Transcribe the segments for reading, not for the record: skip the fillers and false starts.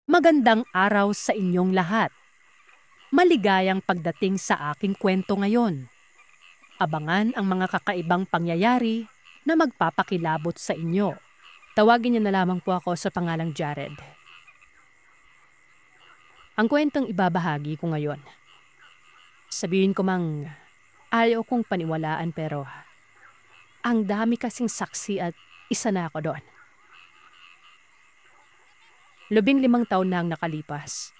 Magandang araw sa inyong lahat. Maligayang pagdating sa aking kwento ngayon. Abangan ang mga kakaibang pangyayari na magpapakilabot sa inyo. Tawagin niyo na lamang po ako sa pangalang Jared. Ang kwentong ibabahagi ko ngayon. Sabihin ko mang ayaw kong paniwalaan pero ang dami kasing saksi at isa na ako doon. 15 taon na ang nakalipas.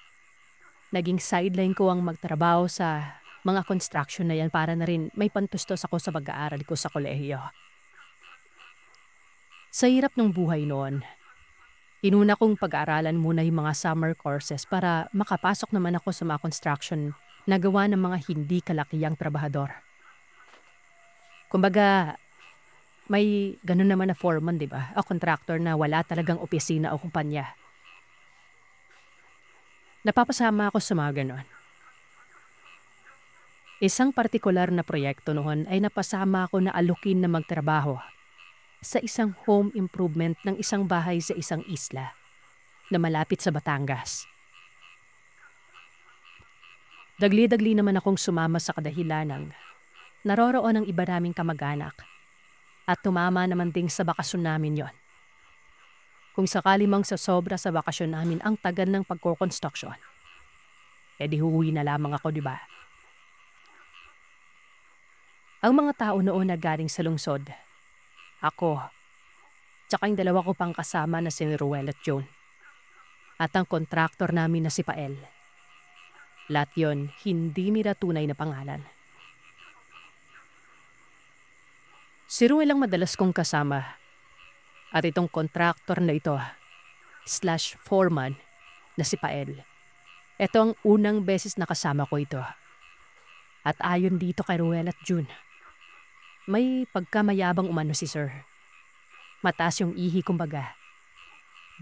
Naging sideline ko ang magtrabaho sa mga construction na yan para na rin may pantustos ako sa pag-aaral ko sa kolehiyo. Sa hirap ng buhay noon, inuna kong pag-aaralan muna yung mga summer courses para makapasok naman ako sa mga construction na gawa ng mga hindi kalakihang trabahador. Kumbaga, may ganun naman na foreman, di ba? O contractor na wala talagang opisina o kumpanya. Napapasama ako sa mga ganon. Isang partikular na proyekto noon ay napasama ako na alukin na magtrabaho sa isang home improvement ng isang bahay sa isang isla na malapit sa Batangas. Dagli-dagli naman akong sumama sa kadahilanang naroroon ang iba naming kamag-anak at tumama naman ding sa bakasyon namin yon. Kung sakali mang sa sobra sa bakasyon namin ang tagal ng pagko-construction, edi huwi na lamang ako, di ba? Ang mga tao noon na galing sa lungsod, ako, tsaka yung dalawa ko pang kasama na si Ruel at Joan, at ang kontraktor namin na si Pael. Lahat yon hindi nila tunay na pangalan. Si Ruel ang madalas kong kasama. At itong kontraktor na ito, / foreman na si Pael. Ito ang unang beses na kasama ko ito. At ayon dito kay Ruel at June, may pagkamayabang umano si Sir. Mataas yung ihi kumbaga.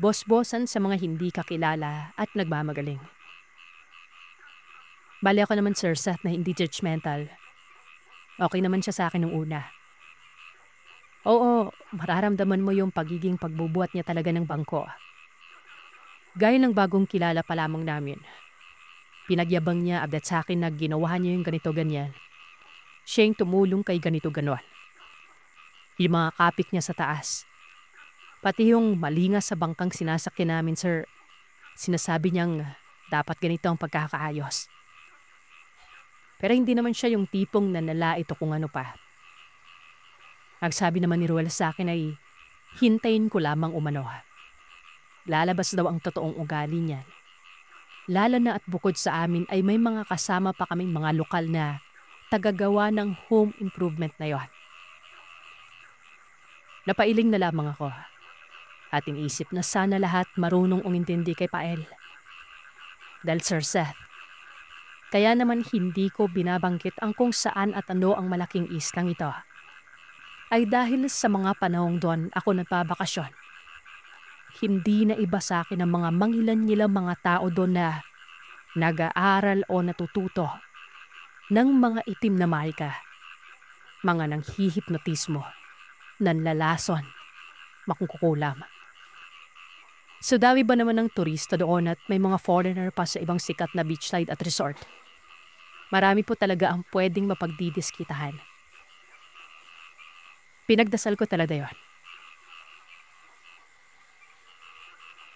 Boss-bossan sa mga hindi kakilala at nagmamagaling. Bali ako naman Sir Seth na hindi judgmental. Okay naman siya sa akin nung una. Oo, mararamdaman mo yung pagiging pagbubuhat niya talaga ng bangko. Gaya ng bagong kilala pa lamang namin. Pinagyabang niya update sa akin na ginawa niya yung ganito-ganyan. Siya yung tumulong kay ganito-ganon. Yung mga kapit niya sa taas. Pati yung malinga sa bangkang sinasakyan namin, sir. Sinasabi niyang dapat ganito ang pagkakaayos. Pero hindi naman siya yung tipong nanalait o kung ano pa. Ang sabi naman ni Ruel sa akin ay, hintayin ko lamang umano. Lalabas daw ang totoong ugali niyan. Lalo na at bukod sa amin ay may mga kasama pa kaming mga lokal na tagagawa ng home improvement na yon. Napailing na lamang ako at iniisip na sana lahat marunong umintindi kay Pael. Dahil Sir Seth, kaya naman hindi ko binabanggit ang kung saan at ano ang malaking islang ito. Ay dahil sa mga panahong doon ako nagpabakasyon. Hindi na iba sa akin ang mga mangilan-ngilang mga tao doon na nag-aaral o natututo ng mga itim na marika, mga nanghihipnotismo, nanlalason, makukulam. So dawi ba naman ng turista doon at may mga foreigner pa sa ibang sikat na beachside at resort? Marami po talaga ang pwedeng mapagdidiskitahan. Pinagdasal ko talaga yon.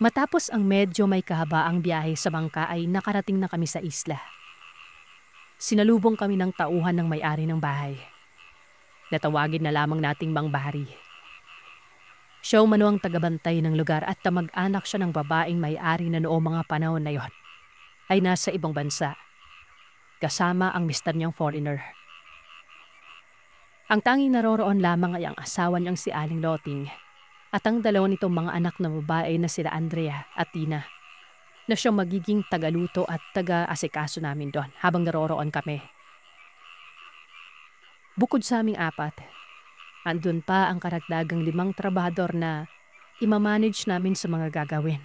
Matapos ang medyo may kahabaang biyahe sa bangka ay nakarating na kami sa isla. Sinalubong kami ng tauhan ng may-ari ng bahay. Natawagin na lamang nating Mang Bahari. Siya umano ang tagabantay ng lugar at tamag-anak siya ng babaeng may-ari na noong mga panahon na yon ay nasa ibang bansa. Kasama ang mister niyang foreigner. Ang tanging naroroon lamang ay ang asawa niyang si Aling Loting at ang dalawa nitong mga anak na babae na sila Andrea at Tina na siyang magiging tagaluto at taga-asikaso namin doon habang naroroon kami. Bukod sa aming apat, andun pa ang karagdagang 5 trabahador na imamanage namin sa mga gagawin.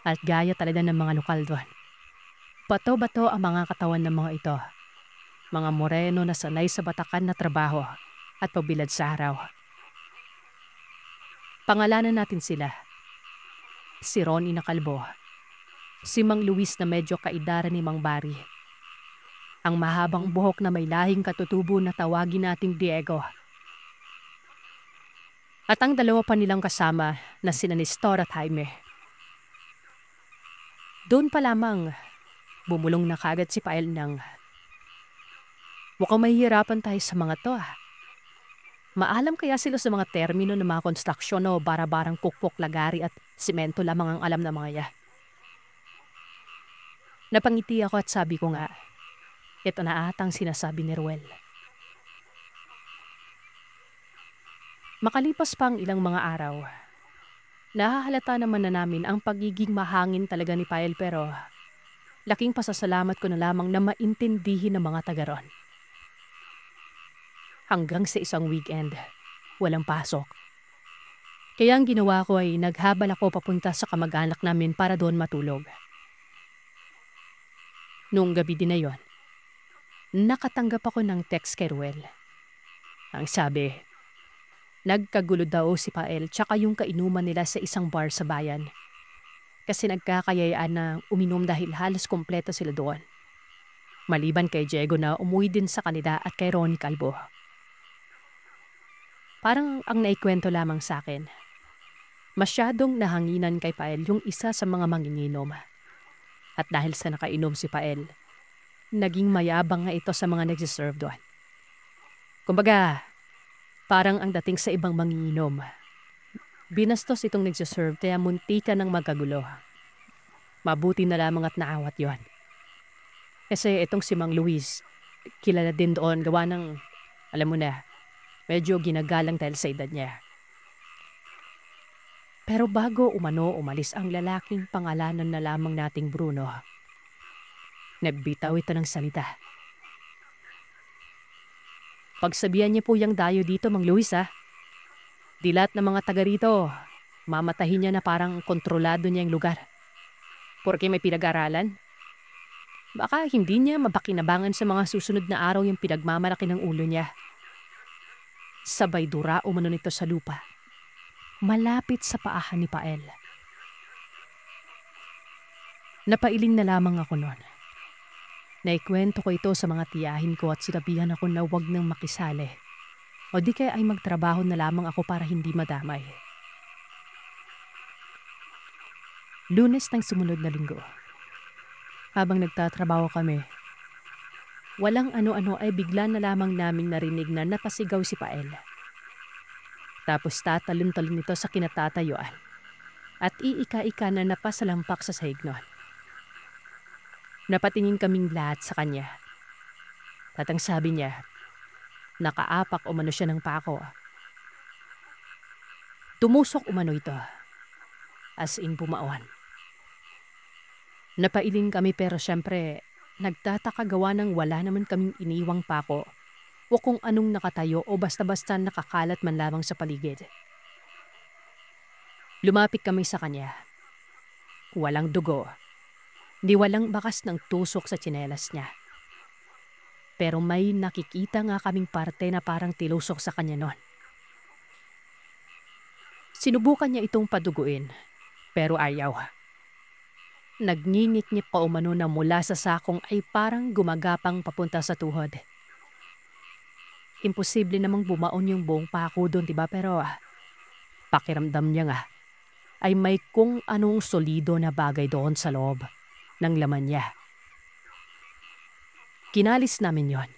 At gaya talaga ng mga lokal doon. Bato-bato ang mga katawan ng mga ito. Mga moreno na sanay sa batakan na trabaho at pabilad sa araw. Pangalanan natin sila. Si Ronnie na kalbo Si Mang Luis na medyo kaedara ni Mang Bari. Ang mahabang buhok na may lahing katutubo na tawagin nating Diego. At ang dalawa pa nilang kasama na sina Nestor at Jaime. Doon pa lamang, bumulong na kagad si Pael ng, mukhang mahihirapan tayo sa mga to. Maalam kaya sila sa mga termino ng mga konstruksyon o barabarang pukpok, lagari at simento lamang ang alam ng mga yan. Napangiti ako at sabi ko nga, ito na atang sinasabi ni Ruel. Makalipas pang ilang mga araw, nahahalata naman na namin ang pagiging mahangin talaga ni Pael pero laking pasasalamat ko na lamang na maintindihin ng mga taga ron. Hanggang sa isang weekend, walang pasok. Kaya ang ginawa ko ay naghabal ako papunta sa kamag-anak namin para doon matulog. Noong gabi din na yon, nakatanggap ako ng text kay Ruel. Ang sabi, nagkagulo daw si Pael tsaka yung kainuman nila sa isang bar sa bayan. Kasi nagkakayayaan na uminom dahil halos kompleto sila doon. Maliban kay Diego na umuwi din sa kanila at kay Ronnie Calvo. Parang ang naikwento lamang sa akin. Masyadong nahanginan kay Pael yung isa sa mga manginginom. At dahil sa nakainom si Pael, naging mayabang nga ito sa mga nagsiserve doon. Kumbaga, parang ang dating sa ibang manginginom. Binastos itong nagsiserve kaya munti ka ng magkagulo. Mabuti na lamang at naawat yon. Kasi itong si Mang Luis, kilala din doon gawa ng, alam mo na, medyo ginagalang dahil sa edad niya. Pero bago umalis ang lalaking pangalanan na lamang nating Bruno, nagbitaw ito ng salita. Pagsabihan niya po yung dayo dito, Mang Luis ha. Di lahat ng mga taga rito, mamatahin niya na parang kontrolado niya yung lugar. Porque may pinag-aralan. Baka hindi niya mapakinabangan sa mga susunod na araw yung pinagmamalaki ng ulo niya. Sabay dura umano nito sa lupa. Malapit sa paahan ni Pael. Napailing na lamang ako noon. Naikwento ko ito sa mga tiyahin ko at sinabihan ako na huwag nang makisali. O di kaya ay magtrabaho na lamang ako para hindi madamay. Lunes ng sumunod na linggo. Habang nagtatrabaho kami, walang ano-ano ay bigla na lamang naming narinig na napasigaw si Pael. Tapos tatalon-talon nito sa kinatatayuan at iika-ika na napasalampak sa sahig nun. Napatingin kaming lahat sa kanya. At ang sabi niya, nakaapak umano siya ng pako. Tumusok umano ito. As in bumaon. Napailing kami pero syempre, nagtataka gawa ng wala naman kaming iniwang pako o kung anong nakatayo o basta-basta nakakalat man lamang sa paligid. Lumapit kami sa kanya. Walang dugo. Di walang bakas ng tusok sa tsinelas niya. Pero may nakikita nga kaming parte na parang tilusok sa kanya noon. Sinubukan niya itong paduguin, pero ayaw. Nagngingik-ngip pa umano na mula sa sakong ay parang gumagapang papunta sa tuhod. Imposible namang bumaon yung buong pako doon, diba? Pero pakiramdam niya nga ay may kung anong solido na bagay doon sa loob ng laman niya. Kinalis namin yon.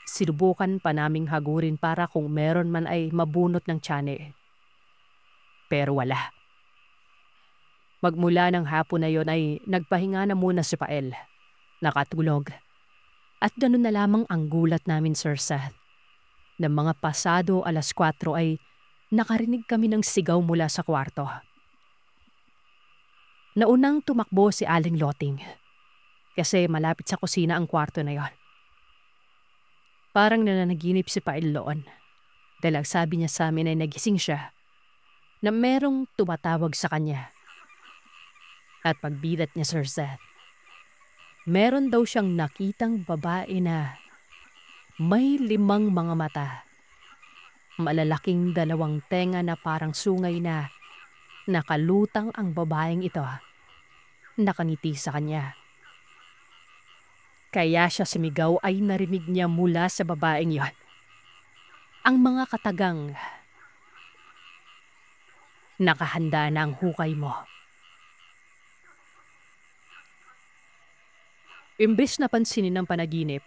Sinubukan pa naming hagurin para kung meron man ay mabunot ng tiyan. Pero wala. Magmula ng hapon na yon ay nagpahinga na muna si Pael. Nakatulog. At ganun na lamang ang gulat namin, Sir Seth. Ng mga pasado 4:00 ay nakarinig kami ng sigaw mula sa kwarto. Naunang tumakbo si Aling Loting. Kasi malapit sa kusina ang kwarto na yon. Parang nananaginip si Pael loon. Dahil sabi niya sa amin ay nagising siya na merong tumatawag sa kanya. At pagbidat niya, Sir Seth, meron daw siyang nakitang babae na may 5 mga mata. Malalaking 2 tenga na parang sungay na nakalutang ang babaeng ito. Nakangiti sa kanya. Kaya siya sumigaw ay narinig niya mula sa babaeng yon. Ang mga katagang, nakahanda na ang hukay mo. Imbes na pansinin ng panaginip,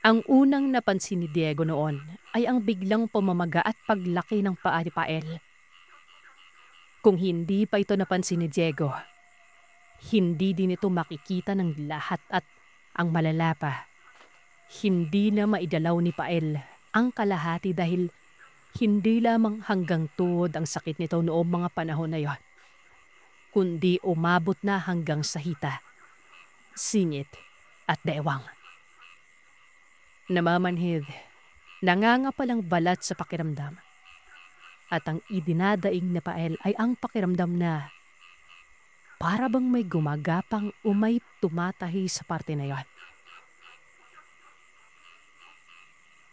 ang unang napansin ni Diego noon ay ang biglang pamamaga at paglaki ng paa ni Pael. Kung hindi pa ito napansin ni Diego, hindi din ito makikita ng lahat at ang malala pa, hindi na maidalaw ni Pael ang kalahati dahil hindi lamang hanggang tuhod ang sakit nito noong mga panahon na yon, kundi umabot na hanggang sa hita, singit at dewang. Namamanhid, nangangapalang balat sa pakiramdam. At ang idinadaing na Pael ay ang pakiramdam na para bang may gumagapang o may tumatahi sa parte na yon.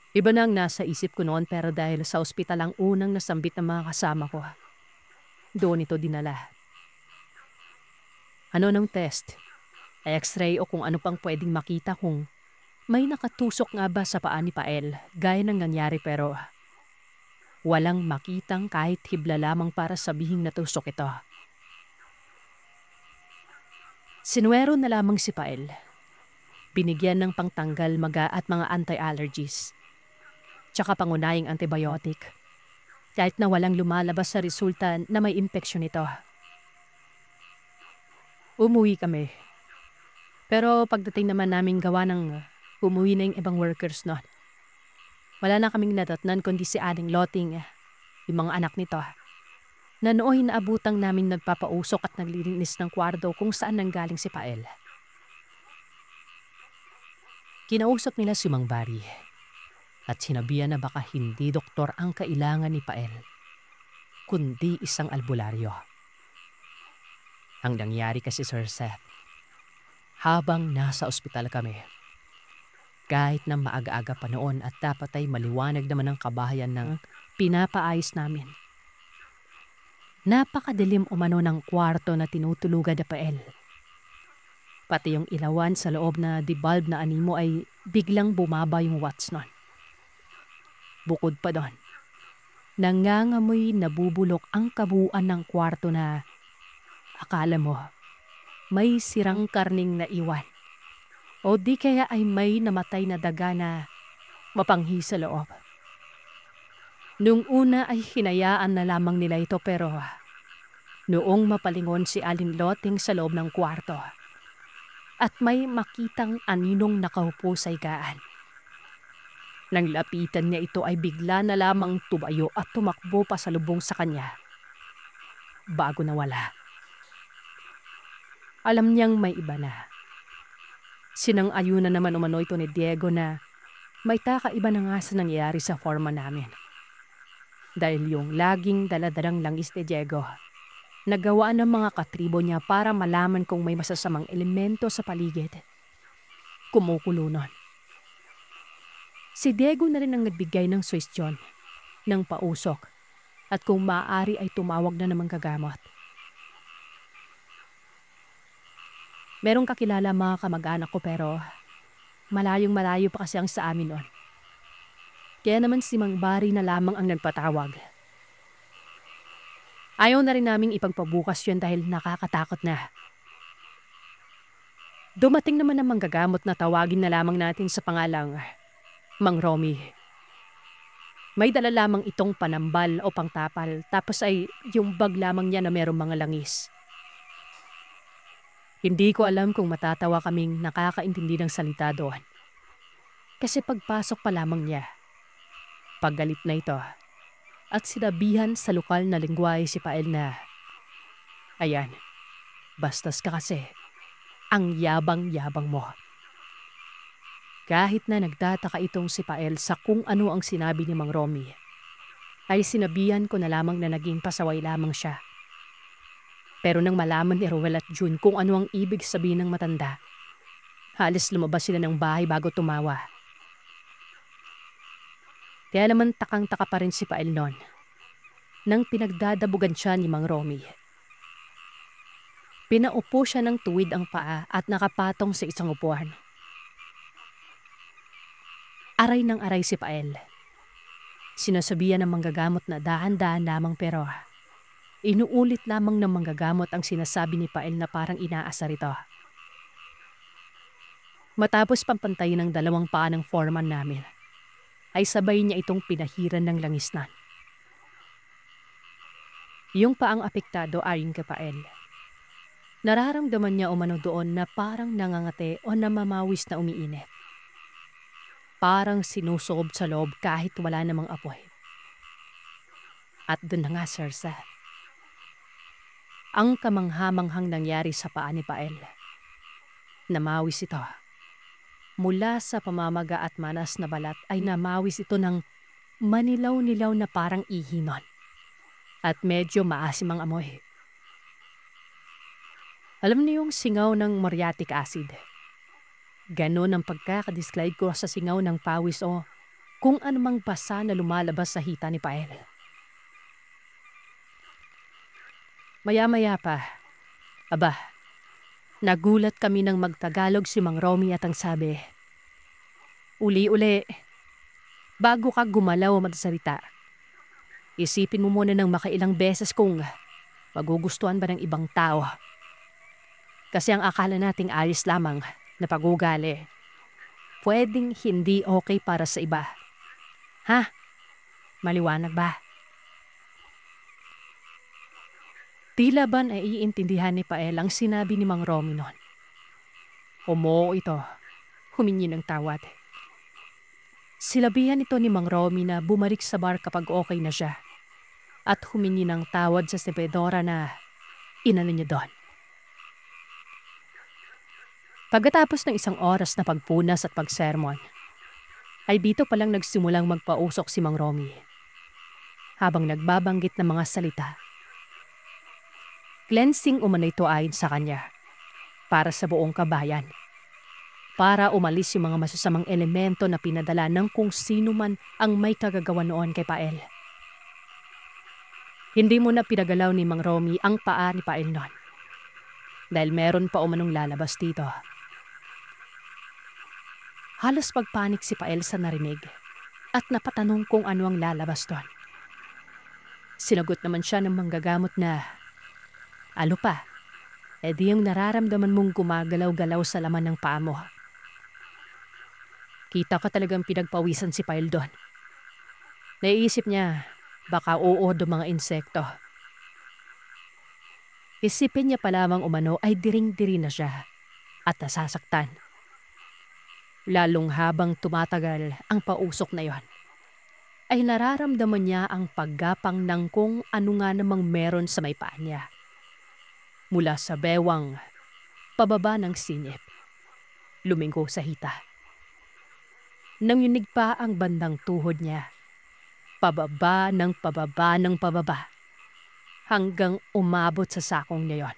Iba na ang nasa isip ko noon pero dahil sa ospital ang unang nasambit ng mga kasama ko, doon ito dinala. Ano ng test? X-ray o kung ano pang pwedeng makita kung may nakatusok nga ba sa paa ni Pael gaya ng nangyari pero walang makitang kahit hibla lamang para sabihing natusok ito. Sinuwero na lamang si Pael. Binigyan ng pangtanggal maga at mga anti-allergies. Tsaka pangunahing antibiotic. Kahit na walang lumalabas sa resulta na may impeksyon ito. Umuwi kami. Pero pagdating naman namin gawa ng umuwi na yung ibang workers noon. Wala na kaming natatnan kundi si Aling Loting, yung mga anak nito, na nooy naabutang namin nagpapausok at naglilinis ng kwarto kung saan nanggaling si Pael. Kinausap nila si Mang Bari at sinabihan na baka hindi doktor ang kailangan ni Pael, kundi isang albularyo. Ang nangyari kasi Sir Seth, habang nasa ospital kami, kahit na maaga-aga pa noon at dapat ay maliwanag naman ang kabahayan ng pinapaayos namin. Napakadilim umano ng kwarto na tinutulugan ni Pael. Pati yung ilawan sa loob na di-bulb na animo ay biglang bumaba yung watts nun. Bukod pa doon, nangangamoy nabubulok ang kabuuan ng kwarto na akala mo may sirang karning naiwan. O di kaya ay may namatay na daga na mapanghi sa loob. Nung una ay hinayaan na lamang nila ito pero noong mapalingon si Aling Loting sa loob ng kwarto at may makitang aninong nakaupo sa higaan. Nang lapitan niya ito ay bigla na lamang tumayo at tumakbo pa sa lubong sa kanya bago nawala. Alam niyang may iba na. Sinang-ayunan naman umano ito ni Diego na may kakaiba na nga sa nangyayari sa forma namin. Dahil yung laging daladalang langis ni Diego, nagawa ng mga katribo niya para malaman kung may masasamang elemento sa paligid. Kumukulo nun. Si Diego na rin ang nagbigay ng suwestyon, ng pausok, at kung maaari ay tumawag na namang gagamot. Merong kakilala mga kamag-anak ko pero malayong malayo pa kasi ang sa amin noon. Kaya naman si Mang Bari na lamang ang nagpatawag. Ayaw na rin naming ipagpabukas yun dahil nakakatakot na. Dumating naman ang manggagamot na tawagin na lamang natin sa pangalang Mang Romy. May dala lamang itong panambal o pangtapal tapos ay yung bag lamang niya na merong mga langis. Hindi ko alam kung matatawa kaming nakakaintindi ng salita doon. Kasi pagpasok pa lamang niya, paggalit na ito at sinabihan sa lokal na lengguwahe si Pael na, "Ayan, bastas ka kasi, ang yabang-yabang mo." Kahit na nagtataka itong si Pael sa kung ano ang sinabi ni Mang Romy, ay sinabihan ko na lamang na naging pasaway lamang siya. Pero nang malaman ni Rowel at June kung ano ang ibig sabihin ng matanda, halos lumabas sila ng bahay bago tumawa. Kaya naman takang-taka pa rin si Pael noon nang pinagdadabugan siya ni Mang Romy. Pinaupo siya ng tuwid ang paa at nakapatong sa isang upuan. Aray ng aray si Pael. Sinasabihan ng manggagamot na dahan-dahan lamang pero inuulit lamang ng manggagamot ang sinasabi ni Pael na parang inaasar ito. Matapos pampantayin ng dalawang paa ng foreman namin, ay sabay niya itong pinahiran ng langisnan. Yung paang apektado ayon kay Pael. Nararamdaman niya umano doon na parang nangangate o namamawis na umiinit. Parang sinusob sa loob kahit wala namang apoy. At doon na nga, Sir Seth. Ang kamanghamanghang nangyari sa paa ni Pael. Namawis ito. Mula sa pamamaga at manas na balat ay namawis ito ng manilaw-nilaw na parang ihinon. At medyo maasim ang amoy. Alam niyo yung singaw ng muriatic acid. Ganon ang pagkakadescribe ko sa singaw ng pawis o kung anumang basa na lumalabas sa hita ni Pael. Maya-maya pa, nagulat kami nang magtagalog si Mang Romy at ang sabi, "Uli-uli, bago ka gumalaw o magsalita, isipin mo muna ng makailang beses kung magugustuhan ba ng ibang tao. Kasi ang akala nating ayos lamang na pag-ugali, pwedeng hindi okay para sa iba. Ha? Maliwanag ba?" Tila ba naiintindihan ni Pael ang sinabi ni Mang Romy noon? Umoo ito, humingi ng tawad. Silabihan ito ni Mang Romy na bumalik sa bar kapag okay na siya at humingi ng tawad sa servidora na inano niya doon. Pagkatapos ng isang oras na pagpunas at pagsermon, ay dito palang nagsimulang magpausok si Mang Romy habang nagbabanggit ng mga salita. Cleansing umano ito ayon sa kanya para sa buong kabayan. Para umalis yung mga masasamang elemento na pinadala ng kung sino man ang may kagagawa noon kay Pael. Hindi mo na pinagalaw ni Mang Romy ang paa ni Pael noon dahil meron pa umanong lalabas dito. Halos pagpanik si Pael sa narinig at napatanong kung ano ang lalabas doon. Sinagot naman siya ng manggagamot na, "Alo pa, edi yung nararamdaman mong gumagalaw-galaw sa laman ng paa mo." Kita ka talagang pinagpawisan si Pael doon. Naiisip niya, baka uod o mga insekto. Isipin niya pa lamang umano ay diring-diri na siya at nasasaktan. Lalong habang tumatagal ang pausok na yon, ay nararamdaman niya ang paggapang ng kung ano nga namang meron sa may paa niya. Mula sa bewang, pababa ng sinip, lumingo sa hita. Nanginig pa ang bandang tuhod niya, pababa ng pababa ng pababa, hanggang umabot sa sakong niya yon.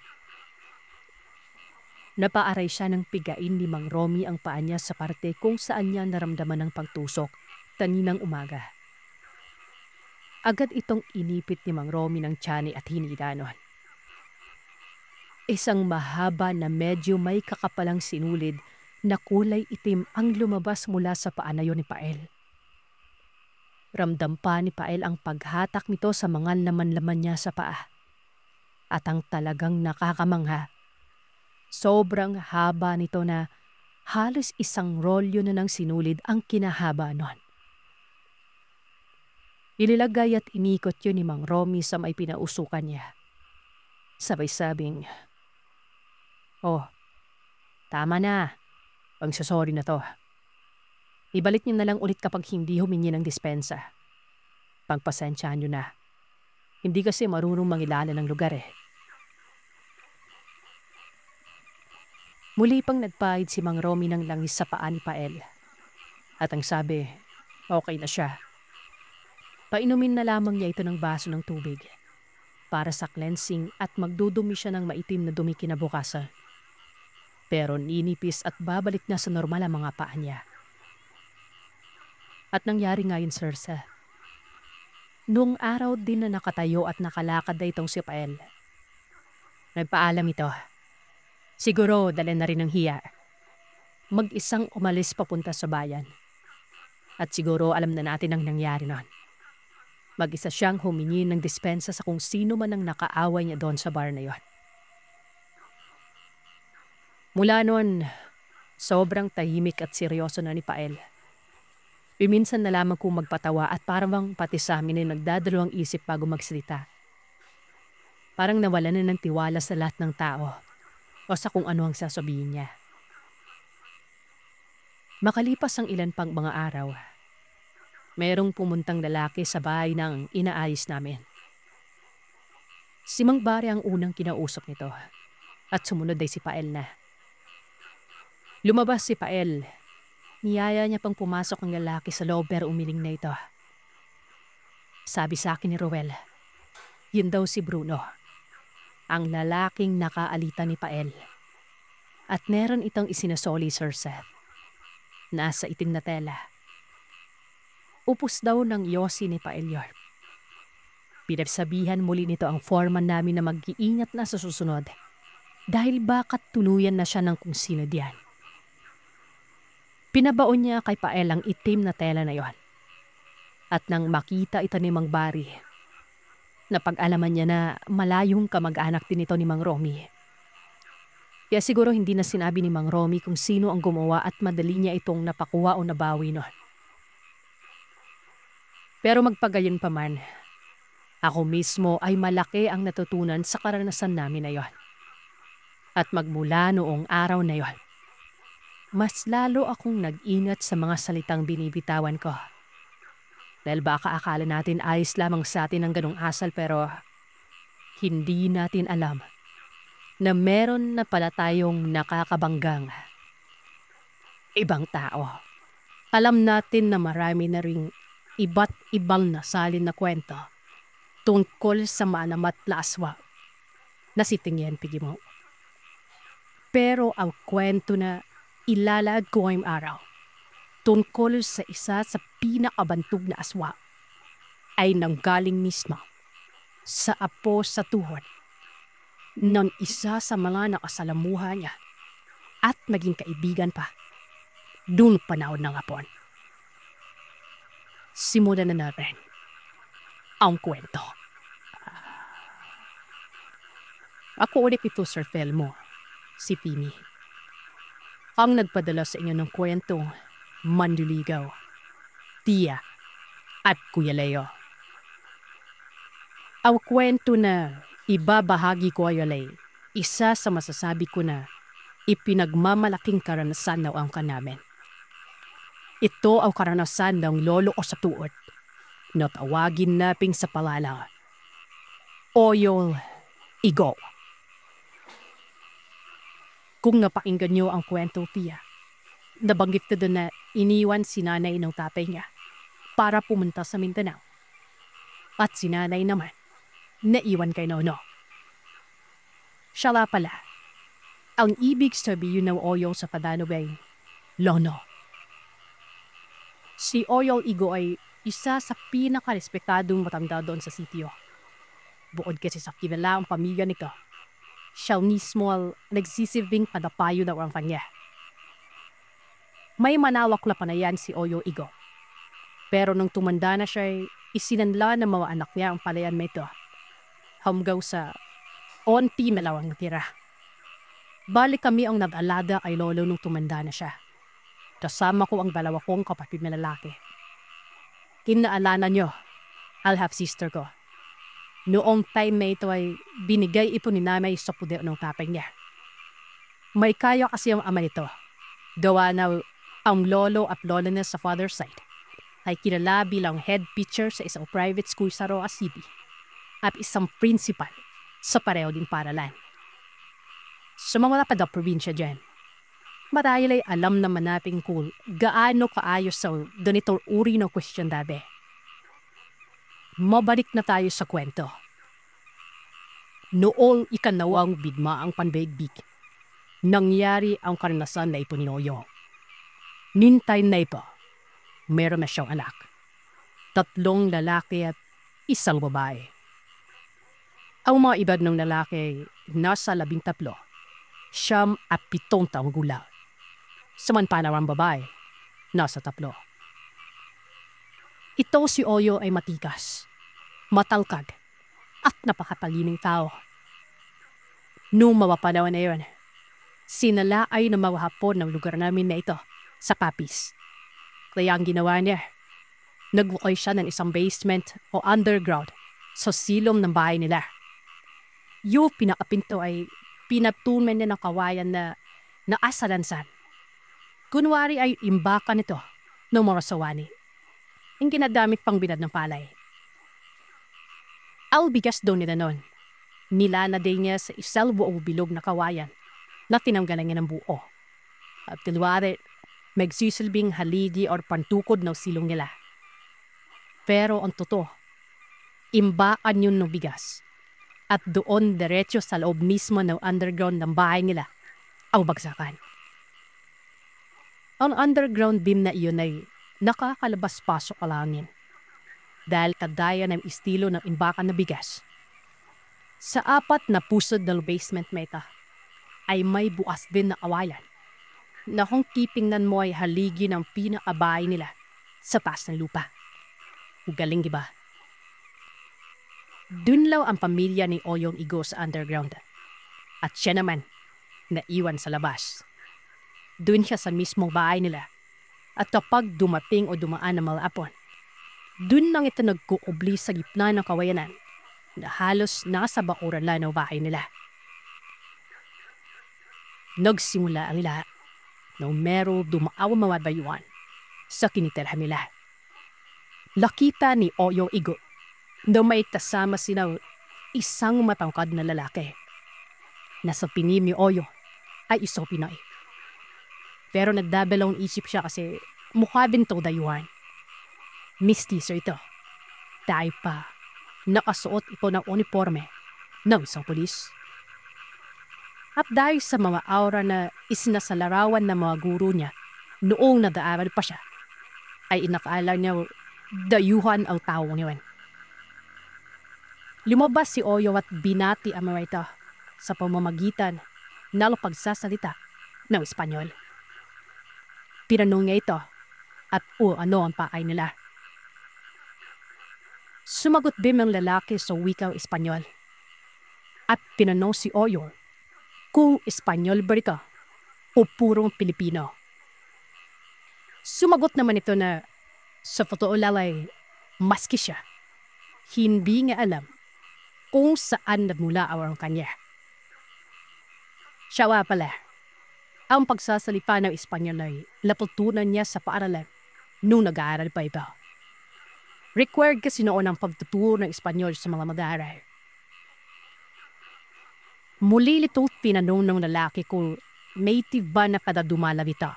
Napaaray siya ng pigain ni Mang Romy ang paa niya sa parte kung saan niya naramdaman ng pagtusok kaninang umaga. Agad itong inipit ni Mang Romy ng tiyan at hinila nun. Isang mahaba na medyo may kakapalang sinulid na kulay itim ang lumabas mula sa paa na yon ni Pael. Ramdam pa ni Pael ang paghatak nito sa mga laman-laman niya sa paa. At ang talagang nakakamangha, sobrang haba nito na halos isang rolyo na ng sinulid ang kinahaba nun. Ililagay at inikot yun ni Mang Romy sa may pinausukan niya. Sabay sabing, "Oh, tama na. Pagsasorry na to. Ibalik niyo na lang ulit kapag hindi humingi ng dispensa. Pagpasensyaan niyo na. Hindi kasi marunong mangilala ng lugar eh." Muli pang nagpahid si Mang Romy ng langis sa paa ni Pael. At ang sabi, okay na siya. Painumin na lamang niya ito ng baso ng tubig para sa cleansing at magdudumi siya ng maitim na dumi kinabukasan. Pero ninipis at babalik na sa normal ang mga paa niya. At nangyari nga yun, Sir Seth. Noong araw din na nakatayo at nakalakad na itong si Pael, nagpaalam ito Siguro dala na rin ng hiya. Mag-isang umalis papunta sa bayan. At siguro alam na natin ang nangyari noon. Mag-isa siyang humingi ng dispensa sa kung sino man ang nakaaway niya doon sa bar na yon. Mula noon, sobrang tahimik at seryoso na ni Pael. Minsan na lamang kong magpatawa at parang pati sa amin ay nagdadalawang isip bago magsalita. Parang nawala na ng tiwala sa lahat ng tao o sa kung ano ang sasabihin niya. Makalipas ang ilan pang mga araw, mayroong pumuntang lalaki sa bahay ng inaayos namin. Si Mang Bare ang unang kinausap nito at sumunod ay si Pael na. Lumabas si Pael. Niyaya niya pang pumasok ang lalaki sa loob pero umiling na ito. Sabi sa akin ni Ruel, yun daw si Bruno, ang lalaking nakaalita ni Pael. At meron itong isinasoli, Sir Seth. Nasa itim na tela. Upos daw ng yosi ni Pael Yarp. Pinagsabihan muli nito ang foreman namin na mag-iingat na sa susunod dahil bakat tuluyan na siya ng kung sino diyan. Pinabaon niya kay Pael ang itim na tela na yon. At nang makita ito ni Mang Bari, napag-alaman niya na malayong kamag-anak din ito ni Mang Romy. Kaya siguro hindi na sinabi ni Mang Romy kung sino ang gumawa at madali niya itong napakuha o nabawi noon. Pero magpagayon pa man, ako mismo ay malaki ang natutunan sa karanasan namin na yon. At magmula noong araw na yon, mas lalo akong nag-ingat sa mga salitang binibitawan ko. Dahil baka akala natin ayos lamang sa atin ang ganong asal pero hindi natin alam na meron na pala tayong nakakabanggang ibang tao. Alam natin na marami na ring iba't ibang nasalin na kwento tungkol sa maanamat na aswa na si Tingyen Pigimo. Pero ang kwento na ilalad ko ngayong araw tungkol sa isa sa pinakabantog na aswa ay nanggaling mismo sa apo sa tuhod ng isa sa mga nakasalamuha niya at maging kaibigan pa noong panahon ng hapon. Simulan na natin ang kwento. Ako ulit ito, Sir Felmo, si Pimi. Ang nagpadala sa inyo ng kwentong Manduligaw, Tia at Kuya Leo. Ang kwento na ibabahagi ko ay isa sa masasabi ko na ipinagmamalaking karanasan na ang kanamin. Ito ang karanasan ng lolo ko sa tuod na tawagin naping sa palala Oyol Igo. Kung napakinggan niyo ang kwento, Tia, nabanggit na doon na iniwan si nanay ng tatay niya para pumunta sa Mindanao. At si nanay naman, naiwan kay Nono. Siya nga pala, ang ibig sabihin ng Oyol sa Padano ay Lono. Si Oyol Igo ay isa sa pinakarespektadong matanda doon sa sitio. Bukod kasi sa kilala ang pamilya nito, siya mismo ang nagsisilbing padapayo ng orang kanya. May manawak na panayan si Oyol Igo. Pero nung tumanda na siya, isinanla ng mga anak niya ang palayan mo ito. Hanggaw sa onti na lang ang tira. Balik kami ang nag-alada kay lolo nung tumanda na siya. Kasama ko ang dalawa kong kapatid na lalaki. Kinaalala nyo, I'll have sister ko. Noong time na ito ay binigay ito ni nanay sa puder ng tatay niya. May kaya kasi ang ama nito. Gawa na ang lolo at lola niya sa father's side ay kilala bilang head teacher sa isang private school sa Roa City at isang principal sa pareho din paralan. Sa mga lapad na probinsya dyan, marahil ay alam naman natin kung gaano kaayos sa ganitong uri ng question dabe. Mabalik na tayo sa kwento. Noong ikanawang bigma ang panbaigbig, nangyari ang karanasan na ito ni Noyo. Nintay na ito, meron na siyang anak. 3 lalaki at 1 babae. Ang mga edad ng lalaki nasa 13 7 gulang. Samantala ang babae, nasa 3. Ito si Oyo ay matikas, matalkad, at napakatalining tao. Noong mawapanahon na yun, sinalaay na mga Hapon ng lugar namin na ito sa Capiz. Kaya ang ginawa niya, nagbukay siya ng isang basement o underground sa silong ng bahay nila. Yung pinakapinto ay pinatunan niya ng kawayan na naasalansan. Kunwari ay imbakan ito ng mga sawani. Ang ginadamit pang binad ng palay. Bigas daw nila noon. Nilanaday niya sa isang buong bilog na kawayan na tinanggalan niya ng buo. At tilwari, magsisilbing haligi o pantukod ng silong nila. Pero ang totoo, imbaan yun ng bigas. At doon diretso sa loob mismo ng underground ng bahay nila ang bagsakan. Ang underground beam na iyon ay nakakalabas-pasok alangin dahil kadaya ng estilo ng imbakan na bigas. Sa 4 na pusod ng basement meta ay may bukas din na kawayan na kung titingnan mo ay haligi ng pinakabahay nila sa taas ng lupa. Galing, diba? Dun lang ang pamilya ni Oyong Igo sa underground. At siya naman, naiwan sa labas. Dun siya sa mismong bahay nila. At kapag dumating o dumaan ng mga Hapon, dun lang ito nagkuubli sa gitna ng kawayanan na halos nasa bakuran lang ng bahay nila. Nagsimula ang lahat nung meron dumaaw mga bayuan sa kinitirhan nila. Lakita ni Oyong Igo na may kasama sila isang matangkad na lalaki na sa pinim ni Oyo ay isang Pinoy. Pero nagdabalawang isip siya kasi mukha bintong dayuhan. Mistiso ito. Dahil pa nakasuot ito ng uniforme ng isang pulis. At dahil sa mga aura na isinasalarawan ng mga guro niya noong nadaaral pa siya, ay inakala niya dayuhan ang tao ngayon. Lumabas si Oyo at binati ang mga ito sa pamamagitan ng pagsasalita ng Espanyol. Pinanong niya ito at ano ang paay nila. Sumagot din ang lalaki sa wikang Espanyol at pinanong si Oyo kung Espanyol ba ito o purong Pilipino. Sumagot naman ito na sa totoo lang ay maski siya, hindi nga alam kung saan nagmula ang kanya. Siya pala, ang pagsasalita ng Espanyol ay natutunan niya sa paaralan nung nag-aaral pa ito. Required kasi noon ang pagtuturo ng Espanyol sa mga mag-aaral. Muli litong pinanong ng lalaki kung native ba na kada dumalaw ito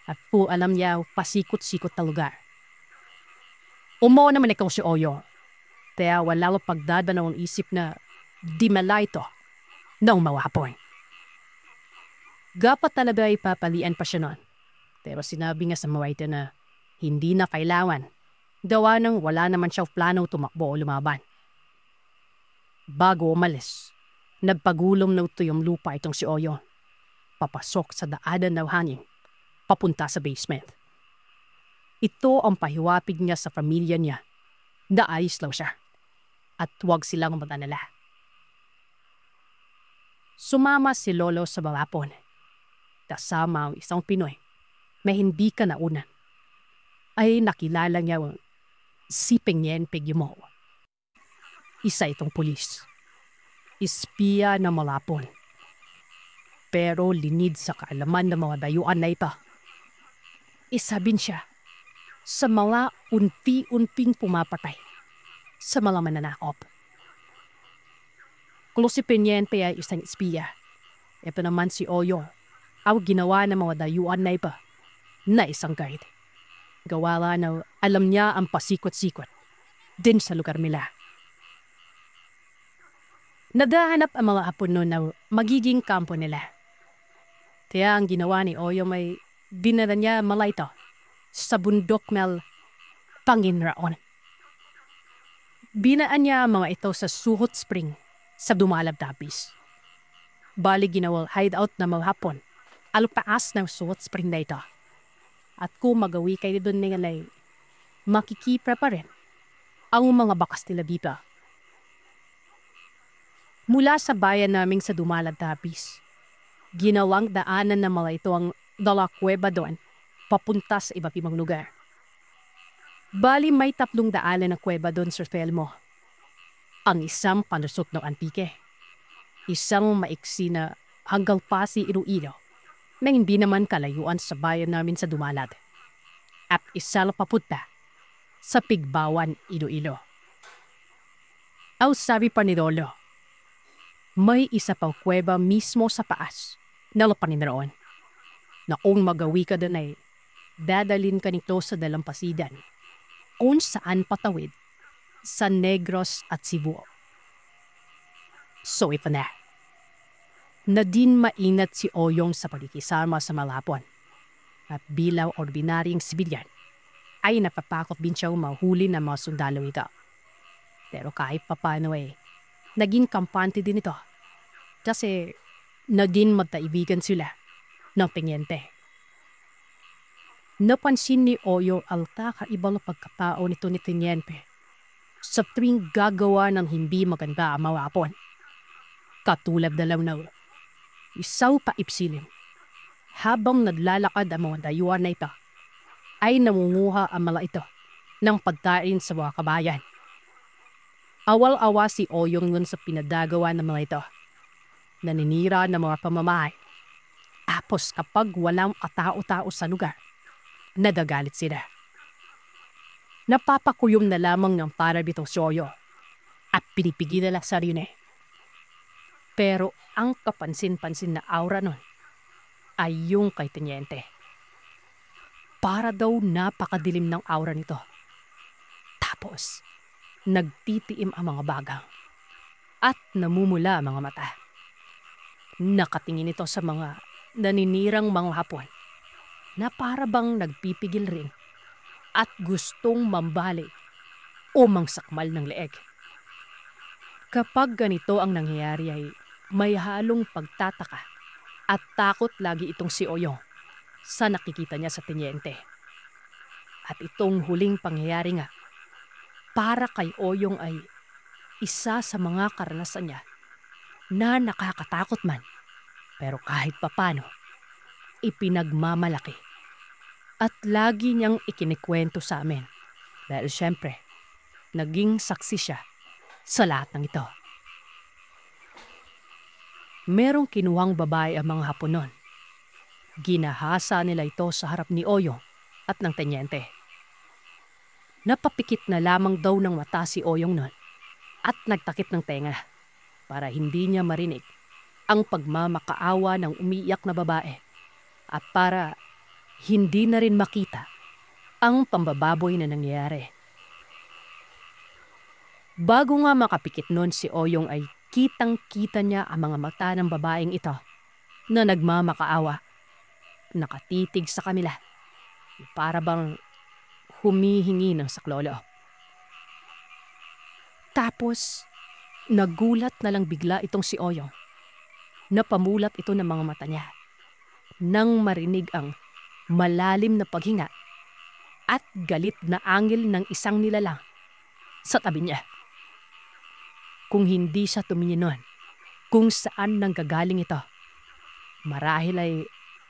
at po alam niya pasikot-sikot na lugar. Umo naman ikaw si Oyo, kaya wala ko pagdada ng isip na di mala ito ng mga Hapon. Gapat talaga ay papalian pa siya noon, pero sinabi nga sa mga ito na hindi na kailangan. Gawa nang wala naman siya plano tumakbo o lumaban. Bago umalis, nagpagulong na yung lupa itong si Oyo. Papasok sa daanan ng hangin, papunta sa basement. Ito ang pahiwapig niya sa pamilya niya na ayos lang siya at huwag silang mag-alala. Sumama si Lolo sa mga Hapon, kasama ang isang Pinoy na hindi ka naunan. Ay nakilala niya si Pengyen Pegyumo. Isa itong pulis. Espiya na mga Hapon. Pero linid sa kaalaman ng mga dayuan na ito. Isa din siya sa mga unti-unting pumapatay sa mga mananakop. Kung si Pengyen ay isang espiya, ito naman si Oyo ang ginawa ng mga dayuan na ito na isang guide. Gawa na alam niya ang pasikot-sikot din sa lugar nila. Nadahanap ang mga Hapon noon na magiging kampo nila. Kaya ang ginawa ni Oyo may dinala niya mala ito sa bundok ng Panginraon. Binaan niya ang mga ito sa Suhot Spring sa Dumalab Tapis. Bali ginawal hideout na mga Hapon. Alupaas ng suot spring na ito. At kung magawi kayo doon nilay, makikipra pa rin ang mga bakas nila dito. Mula sa bayan naming sa Dumalad Tapis, ginawang daanan na mga ito ang dalakweba doon, papunta sa iba't ibang lugar. Bali may 3 daanan na kuweba doon, Sir Felmo. Ang isang panusok ng antike, isang maiksi na hanggang Pasi Iloilo, na hindi naman kalayuan sa bayan namin sa Dumalad, at isa na papunta sa Pigbawan, Iloilo. Aw sabi pa ni Lolo, may isa pang kuweba mismo sa paas na lapanin roon, na kung magawi ka doon ay dadalin ka nito sa dalampasigan kung saan patawid sa Negros at Cebu. So ito na din mainat si Oyong sa pagkikisama sa Malapon at bilang ordinaryong sibilyan ay napapakot din siya mahuli ng mga sundalo ito. Pero kahit papano naging kampante din ito kasi naging magkaibigan sila ng Teniente. Napansin ni Oyong ang kakaibang pagkatao nito ni Teniente sa tuwing gagawa ng hindi maganda ang mga Hapon. Katulad na lang na isaw pa ipsilim. Habang naglalakad ang mga dayuhan na ito, ay namunguha ang mga ito ng pagkain sa mga kabayan. Awal-awa si Oyong nun sa pinadagawa ng mga ito. Naninira ng mga pamamahay. Tapos kapag walang katao-tao sa lugar, nadagalit sila. Napapakuyom na lamang ng para bitong Soyo at pinipigil nila sarili. Pero ang kapansin-pansin na aura nun ay yung kay Teniente. Para daw napakadilim ng aura nito. Tapos, nagtitiim ang mga bagang at namumula ang mga mata. Nakatingin ito sa mga naninirang mga Hapon na para bang nagpipigil rin at gustong mambali o mangsakmal ng leeg. Kapag ganito ang nangyayari ay may halong pagtataka at takot lagi itong si Oyong sa nakikita niya sa Teniente. At itong huling pangyayari nga, para kay Oyong ay isa sa mga karanasan niya na nakakatakot man, pero kahit papano, ipinagmamalaki. At lagi niyang ikinikwento sa amin dahil syempre, naging saksi siya sa lahat ng ito. Merong kinuhang babae ang mga Hapon nun. Ginahasa nila ito sa harap ni Oyong at ng Teniente. Napapikit na lamang daw ng mata si Oyong nun at nagtakip ng tenga para hindi niya marinig ang pagmamakaawa ng umiiyak na babae at para hindi na rin makita ang pambababoy na nangyayari. Bago nga makapikit nun si Oyong ay kitang-kita niya ang mga mata ng babaeng ito na nagmamakaawa, nakatitig sa kanila, para bang humihingi ng saklolo. Tapos, nagulat na lang bigla itong si Oyong. Napamulat ito ng mga mata niya nang marinig ang malalim na paghinga at galit na angil ng isang nilalang sa tabi niya. Kung hindi siya tumingin nun kung saan nanggagaling ito, marahil ay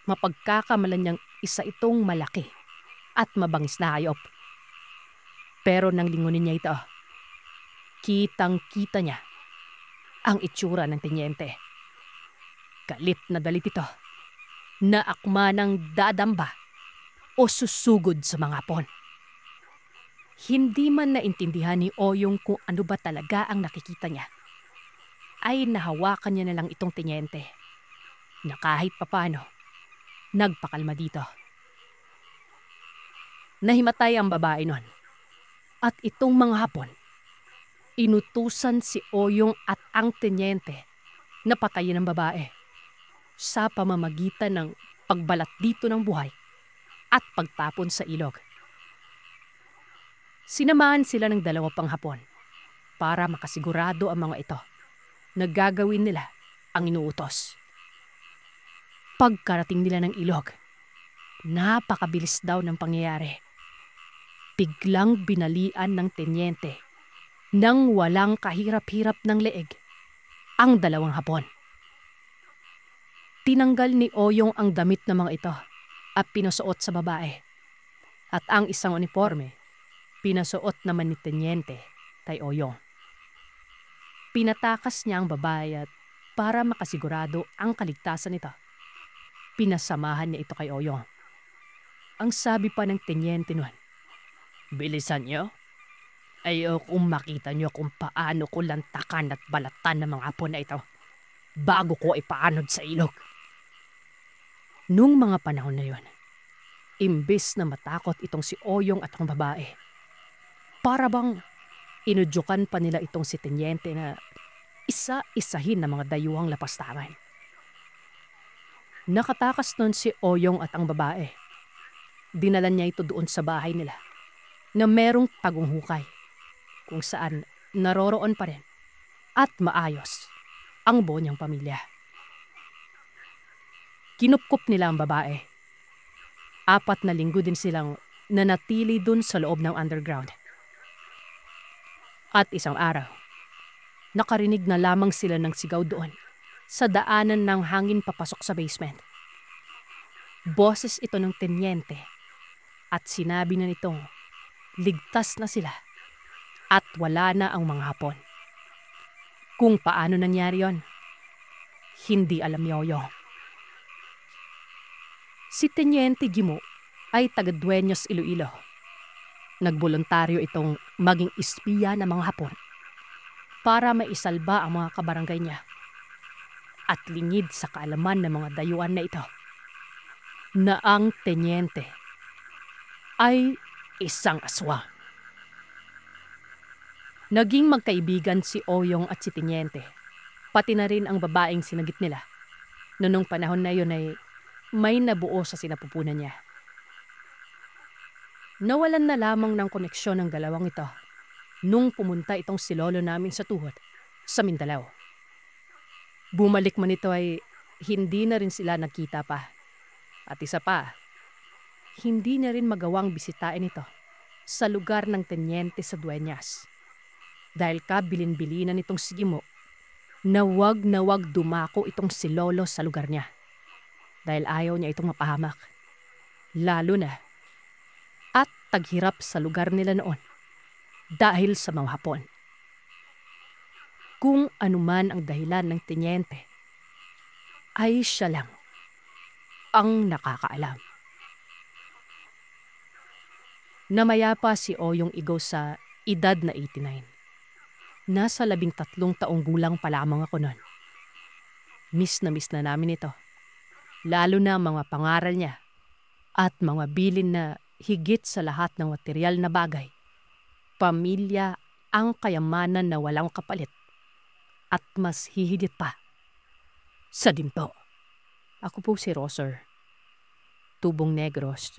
mapagkakamalan niyang isa itong malaki at mabangis na hayop. Pero nang lingunin niya ito, kitang-kita niya ang itsura ng Teniente. Galit na galit ito, na akma ng dadamba o susugod sa mga Hapon. Hindi man naintindihan ni Oyong kung ano ba talaga ang nakikita niya, ay nahawakan niya na lang itong Teniente, na kahit papano, nagpakalma dito. Nahimatay ang babae nun, at itong mga Hapon, inutusan si Oyong at ang Teniente na patayin ang babae sa pamamagitan ng pagbalat dito ng buhay at pagtapon sa ilog. Sinamahan sila ng 2 pang Hapon para makasigurado ang mga ito na gagawin nila ang inuutos. Pagkarating nila ng ilog, napakabilis daw ng pangyayari. Biglang binalian ng tenyente nang walang kahirap-hirap ng leeg ang dalawang Hapon. Tinanggal ni Oyong ang damit ng mga ito at pinasuot sa babae. At ang isang uniforme, pinasuot naman ni tenyente kay Oyong. Pinatakas niya ang babae at para makasigurado ang kaligtasan nito, pinasamahan niya ito kay Oyong. Ang sabi pa ng tenyente nun, "Bilisan niyo. Ayokong makita niyo kung paano ko lantakan at balatan ng mga Hapon na ito bago ko ipaanod sa ilog." Nung mga panahon na yon, imbes na matakot itong si Oyong at ang babae, para bang inudyukan pa nila itong si tenyente na isa-isahin ng mga dayuhang lapastangan. Nakatakas nun si Oyong at ang babae. Dinala niya ito doon sa bahay nila na merong pagunghukay kung saan naroroon pa rin at maayos ang buo niyang pamilya. Kinupkup nila ang babae. 4 na linggo din silang nanatili dun sa loob ng underground. At isang araw, nakarinig na lamang sila ng sigaw doon sa daanan ng hangin papasok sa basement. Boses ito ng tenyente at sinabi na nitong ligtas na sila at wala na ang mga Hapon. Kung paano nangyari yon, hindi alam ni Oyong. Si Tenyente Gimo ay taga-Dueñas, Iloilo. Nagboluntaryo itong maging espiya ng mga Hapon para maisalba ang mga kabarangay niya at lingid sa kaalaman ng mga dayuhan na ito na ang tenyente ay isang aswang. Naging magkaibigan si Oyong at si tenyente, pati na rin ang babaeng sinagip nila. Noong panahon na yun ay may nabuo sa sinapupunan niya. Nawalan na lamang ng koneksyon ng dalawang ito nung pumunta itong si lolo namin sa tuhod sa Mindanao. Bumalik man ito ay hindi na rin sila nagkita pa. At isa pa, hindi na rin magawang bisitain ito sa lugar ng tenyente sa Dueñas. Dahil kabilin-bilinan itong si Gimo na wag dumako itong si lolo sa lugar niya. Dahil ayaw niya itong mapahamak. Lalo na at taghirap sa lugar nila noon dahil sa mga Hapon. Kung anuman ang dahilan ng tenyente, ay siya lang ang nakakaalam. Namaya pa si Oyong Igo sa edad na 89. Nasa 13 taong gulang pa lamang ako noon. Miss na namin ito. Lalo na mga pangaral niya at mga bilin na higit sa lahat ng material na bagay. Pamilya ang kayamanan na walang kapalit at mas hihigit pa sa dimpo. Ako po si Roser, Tubong Negros,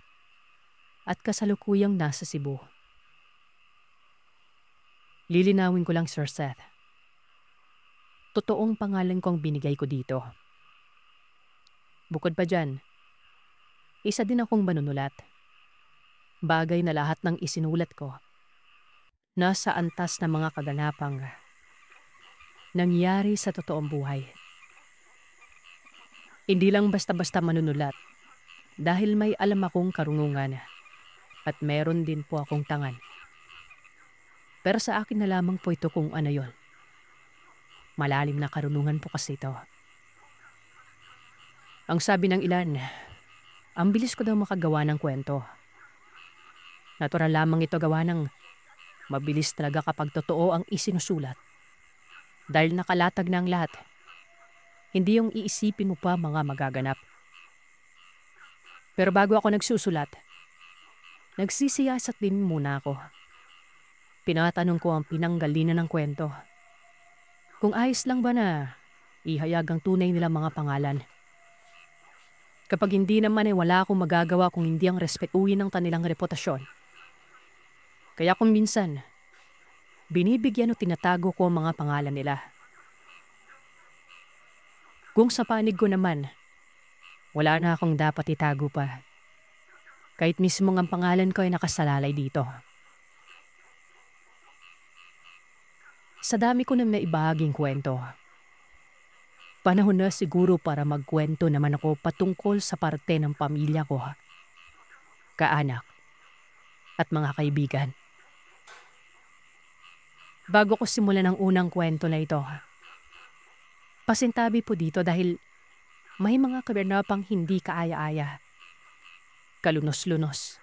at kasalukuyang nasa Cebu. Lilinawin ko lang, Sir Seth. Totoong pangalan kong binigay ko dito. Bukod pa dyan, isa din akong manunulat. Bagay na lahat ng isinulat ko nasa antas ng mga kaganapang nangyari sa totoong buhay. Hindi lang basta-basta manunulat dahil may alam akong karunungan at meron din po akong tangan. Pero sa akin na lamang po ito kung ano yon. Malalim na karunungan po kasi ito. Ang sabi ng ilan, ang bilis ko daw makagawa ng kwento. Natural lamang ito gawa ng mabilis talaga kapag totoo ang isinusulat. Dahil nakalatag na ang lahat. Hindi yung iisipin mo pa mga magaganap. Pero bago ako nagsusulat, nagsisiyasat din muna ako. Pinatanong ko ang pinanggalinan ng kwento. Kung ayos lang ba na ihayag ang tunay nilang mga pangalan. Kapag hindi naman ay wala akong magagawa kung hindi ang respetuhin ng kanilang reputasyon. Kaya kung minsan, binibigyan o tinatago ko ang mga pangalan nila. Kung sa panig ko naman, wala na akong dapat itago pa. Kahit mismo ang pangalan ko ay nakasalalay dito. Sa dami ko nang naibahaging kwento, panahon na siguro para magkwento naman ako patungkol sa parte ng pamilya ko, kaanak, at mga kaibigan. Bago ko simulan ang unang kwento na ito, pasintabi po dito dahil may mga kaganapang hindi kaaya-aya, kalunos-lunos,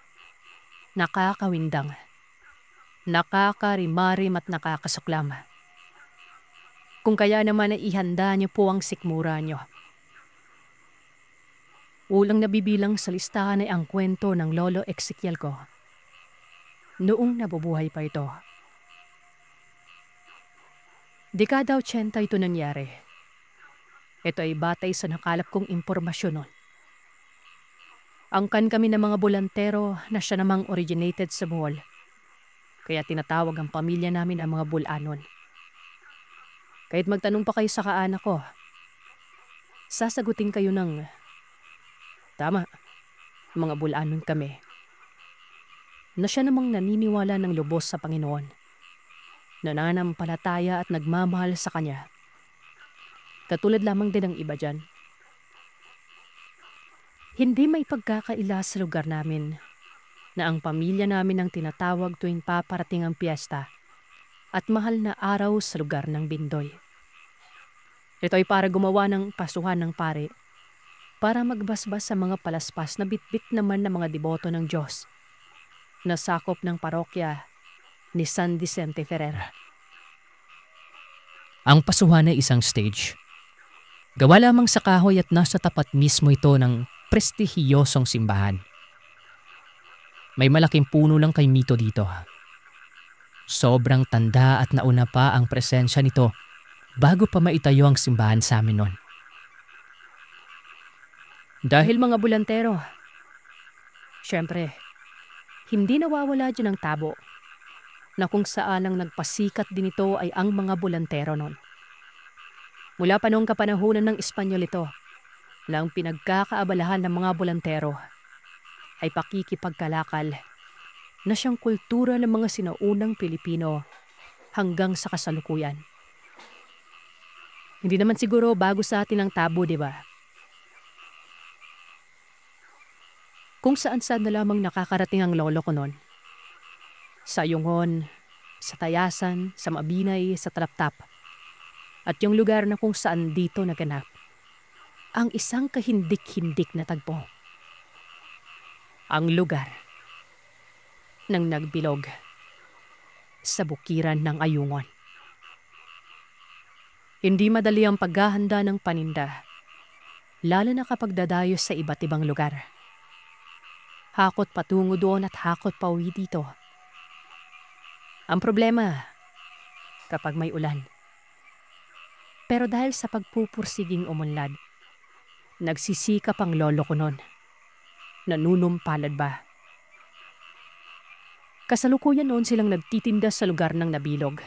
nakakawindang, nakakarimarim at nakakasuklam. Kung kaya naman ay ihanda niyo po ang sikmura niyo. Ulang nabibilang sa listahan ay ang kwento ng Lolo Ezekiel ko. Noong nabubuhay pa ito. Dekada 80 ito nangyari. Ito ay batay sa nakalap kong impormasyon nun. Angkan kami ng mga bulantero na siya namang originated sa Bohol. Kaya tinatawag ang pamilya namin ang mga Bulanon. Kahit magtanong pa kayo sa kaanak ko, sasagutin kayo ng, tama, mga Bulanon kami. Na siya namang naniniwala ng lubos sa Panginoon, nananampalataya at nagmamahal sa Kanya. Katulad lamang din ng iba dyan. Hindi may pagkakaila sa lugar namin na ang pamilya namin ang tinatawag tuwing paparating ang piyesta at mahal na araw sa lugar ng Bindoy. Ito ay para gumawa ng pasuhan ng pare para magbasbas sa mga palaspas na bitbit naman ng mga deboto ng Diyos na sakop ng parokya ni San Vicente Ferrer. Ang pasuhan ay isang stage. Gawa lamang sa kahoy at nasa tapat mismo ito ng prestihiyosong simbahan. May malaking puno lang kay Mito dito. Sobrang tanda at nauna pa ang presensya nito bago pa maitayo ang simbahan sa amin noon. Dahil mga bulantero, syempre, hindi nawawala dyan ang tabo na kung saan ang nagpasikat din ito ay ang mga bulantero noon. Mula pa noong kapanahunan ng Espanyol ito, na ang pinagkakaabalahan ng mga bulantero ay pakikipagkalakal na siyang kultura ng mga sinaunang Pilipino hanggang sa kasalukuyan. Hindi naman siguro bago sa atin ang tabo, di ba? Kung saan-saan na lamang nakakarating ang lolo ko noon. Sa Yungon, sa Tayasan, sa Mabinay, sa Talaptap. At yung lugar na kung saan dito naganap. Ang isang kahindik-hindik na tagpo. Ang lugar ng nagbilog sa bukiran ng Ayungon. Hindi madali ang paghahanda ng paninda, lalo na kapag dadayo sa iba't ibang lugar. Hakot patungo doon at hakot pauwi dito. Ang problema, kapag may ulan. Pero dahil sa pagpupursiging umunlad, nagsisikap ang lolo ko noon. Nanunumpalad ba? Kasalukuyan noon silang nagtitinda sa lugar ng nabilog.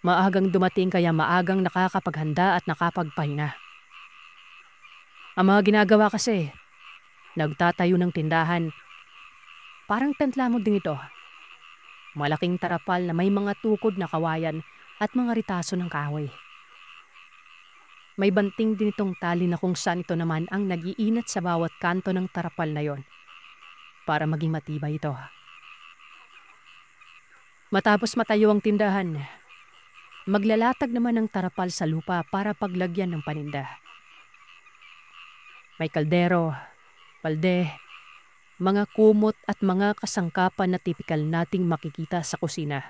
Maagang dumating kaya maagang nakakapaghanda at nakapagpahinga. Ang mga ginagawa kasi, nagtatayo ng tindahan. Parang tent lamang din ito. Malaking tarapal na may mga tukod na kawayan at mga ritaso ng kahoy. May banting din itong tali na kung saan ito naman ang nag-iinat sa bawat kanto ng tarapal na yon para maging matibay ito. Matapos matayo ang tindahan, maglalatag naman ng tarapal sa lupa para paglagyan ng paninda. May kaldero, palde, mga kumot at mga kasangkapan na tipikal nating makikita sa kusina.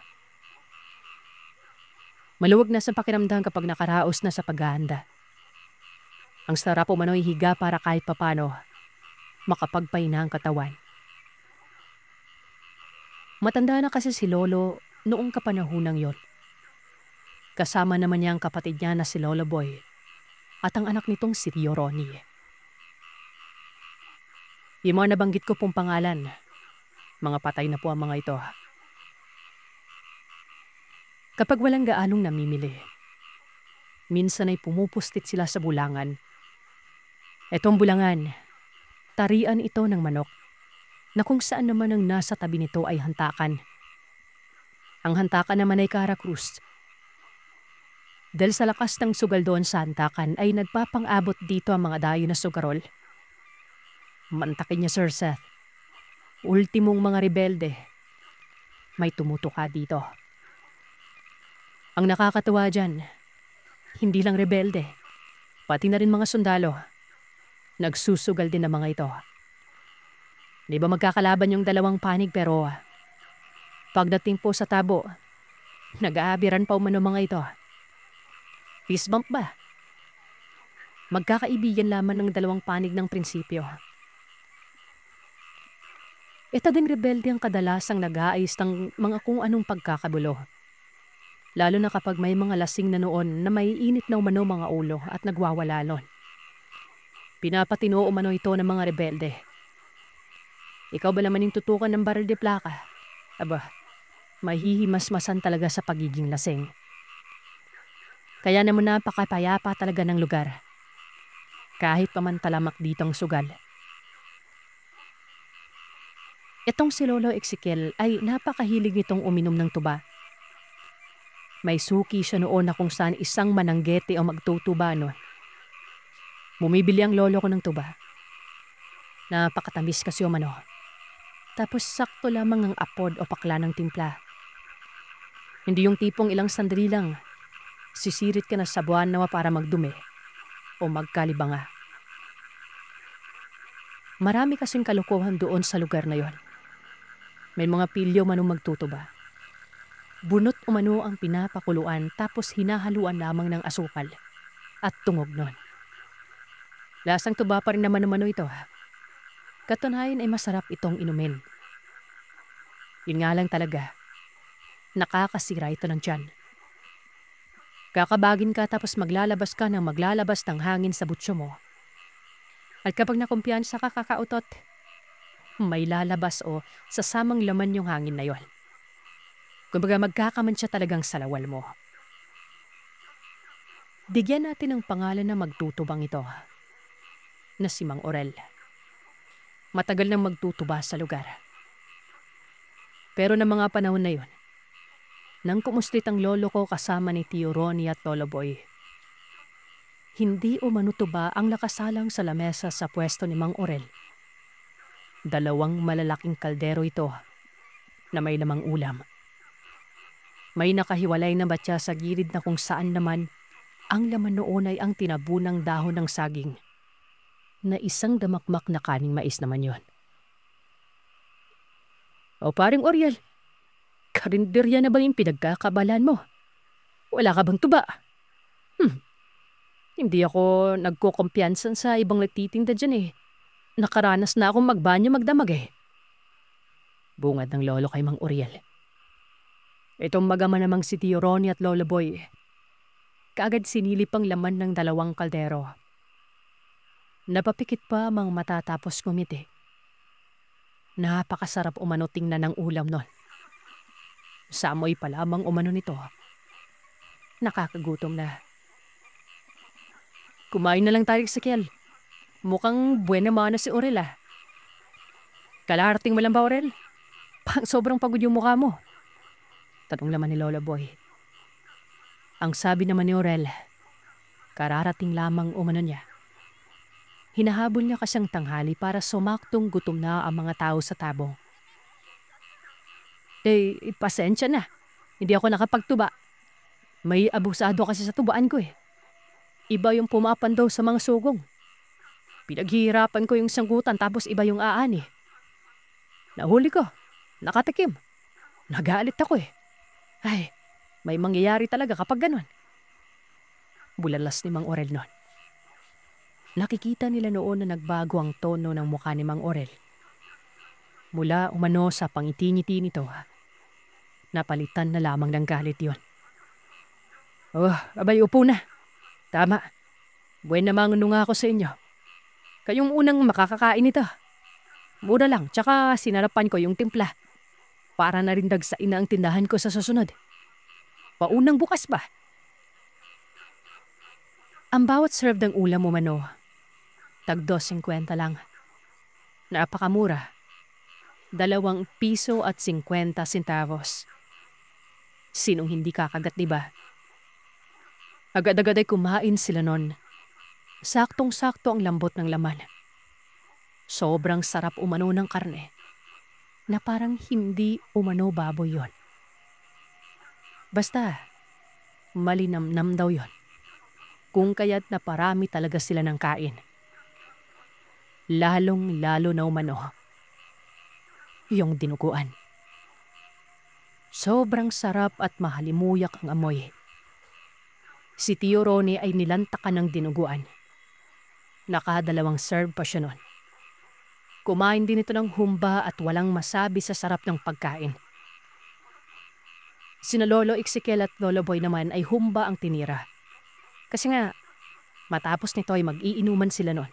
Maluwag na sa pakiramdam kapag nakaraos na sa paghahanda. Ang sarap umano'y higa para kahit papano makapagpahinga ang katawan. Matanda na kasi si Lolo noong kapanahunang yon. Kasama naman niya ang kapatid niya na si Lolo Boy at ang anak nitong si Tio Ronnie. Yung mga nabanggit ko pong pangalan, mga patay na po ang mga ito. Kapag walang gaanong namimili, Minsan ay pumupustit sila sa bulangan. Etong bulangan, tarian ito ng manok na kung saan naman ang nasa tabi nito ay hantakan. Ang hantakan naman ay Karakrus. Dahil sa lakas ng sugal doon sa hantakan ay nagpapang-abot dito ang mga dayo na sugarol. Mantakin niya, Sir Seth. Ultimong mga rebelde. May tumutuka dito. Ang nakakatuwa dyan, hindi lang rebelde, pati na rin mga sundalo. Nagsusugal din ang mga ito. Di ba magkakalaban yung dalawang panig pero pagdating po sa tabo, nag-aabiran pa umano mga ito. Fist bump ba? Magkakaibigan lamang ng dalawang panig ng prinsipyo. Ito ding rebelde ang kadalasang nag-aayos ng mga kung anong pagkakabulo. Lalo na kapag may mga lasing na noon na may init na umano mga ulo at nagwawala nun. Pinapatino umano ito ng mga rebelde. Ikaw ba naman yung tutukan ng baril de plaka? Aba, mahihimasmasan talaga sa pagiging lasing. Kaya naman napakapayapa talaga ng lugar. Kahit pamantalamak dito ang sugal. Itong si Lolo Ezekiel ay napakahilig nitong uminom ng tuba. May suki siya noon na kung saan isang mananggete o magtutuba no. Bumibili ang lolo ko ng tuba. Napakatamis kasi umano. Tapos sakto lamang ang apod o pakla ng timpla. Hindi yung tipong ilang sandali lang, sisirit ka na sa buwan nawa para magdumi o magkalibanga. Marami kasing kalokohan doon sa lugar na yon. May mga pilyo manong magtutuba. Bunot umano ang pinapakuluan tapos hinahaluan lamang ng asukal at tungog nun. Lasang tuba pa rin naman umano ito. Katunayan ay masarap itong inumin. Yun nga lang talaga, nakakasira ito ng tiyan. Kakabagin ka tapos maglalabas ka ng maglalabas ng hangin sa butso mo. At kapag nakumpiyansa ka kakautot, may lalabas o sasamang laman yung hangin na yon. Kumbaga magkakamansya talagang salawal mo. Bigyan natin ng pangalan na magtutubang ito, na si Mang Orel. Matagal nang magtutuba sa lugar. Pero ng mga panahon na yon, nang kumuslit ang lolo ko kasama ni Tio Ronnie at Lolo Boy, hindi umano tuba ang nakasalang sa lamesa sa pwesto ni Mang Orel. 2 malalaking kaldero ito na may lamang ulam. May nakahiwalay na batya sa gilid na kung saan naman ang laman noon ay ang tinabunang dahon ng saging na isang damakmak na kaning mais naman yon. O paring Oriel, karinderya na ba yung pinagkakabalan mo? Wala ka bang tuba? Hindi ako nagkukumpiyansan sa ibang nagtitinda dyan eh. Nakaranas na akong magbanyo magdamag eh. Bungad ng lolo kay Mang Oriel. Itong magama namang si Tio Ronnie at Lolo Boy, kaagad sinilip ang laman ng 2 kaldero. Napapikit pa ang mga mata tapos kumiti. Napakasarap umano tingnan ng ulam nun. Sa amoy pa lamang umano nito. Nakakagutom na. Kumain na lang tayo sa Kiel. Mukhang buena mana si Orel ah. Kalarating mo lang ba, Orel? Sobrang pagod yung mukha mo. Tanong naman ni Lola Boy. Ang sabi naman ni Orel, kararating lamang umano niya. Hinahabol niya kasing tanghali para sumaktong gutom na ang mga tao sa tabong. Pasensya na. Hindi ako nakapagtuba. May abusado kasi sa tubaan ko eh. Iba yung pumapandaw sa mga sugong. Pinaghihirapan ko yung sanggutan tapos iba yung aani. Nahuli ko. Nakatikim. Nagalit ako eh. Ay, may mangyayari talaga kapag ganon. Bulalas ni Mang Orel nun. Nakikita nila noon na nagbago ang tono ng mukha ni Mang Orel. Mula umano sa pangiti-ngiti nito, napalitan na lamang ng galit yon. Oh, abay, upo na. Tama. Buwan namang nga ako sa inyo. Kayong unang makakakain ito. Mura lang, tsaka sinarapan ko yung timpla. Para na rin dagsain na ang tindahan ko sa susunod. Paunang bukas ba? Ang bawat serve ng ulam umano, tag 2.50 lang. Napakamura. 2 piso at 50 centavos. Sinong hindi kakagat, di ba? Agad-agad ay kumain sila nun. Saktong-sakto ang lambot ng laman. Sobrang sarap umano ng karne na parang hindi umano baboy yon. Basta, malinamnam daw yon. Kung kaya't naparami talaga sila ng kain. Lalong-lalo na umano yung dinuguan. Sobrang sarap at mahalimuyak ang amoy. Si Tio Ronnie ay nilantakan ng dinuguan. Nakadalawang serve pa siya nun. Kumain din ito ng humba at walang masabi sa sarap ng pagkain. Sina Lolo Ezekiel at Lolo Boy naman ay humba ang tinira. Kasi nga, matapos nito ay mag-iinuman sila nun.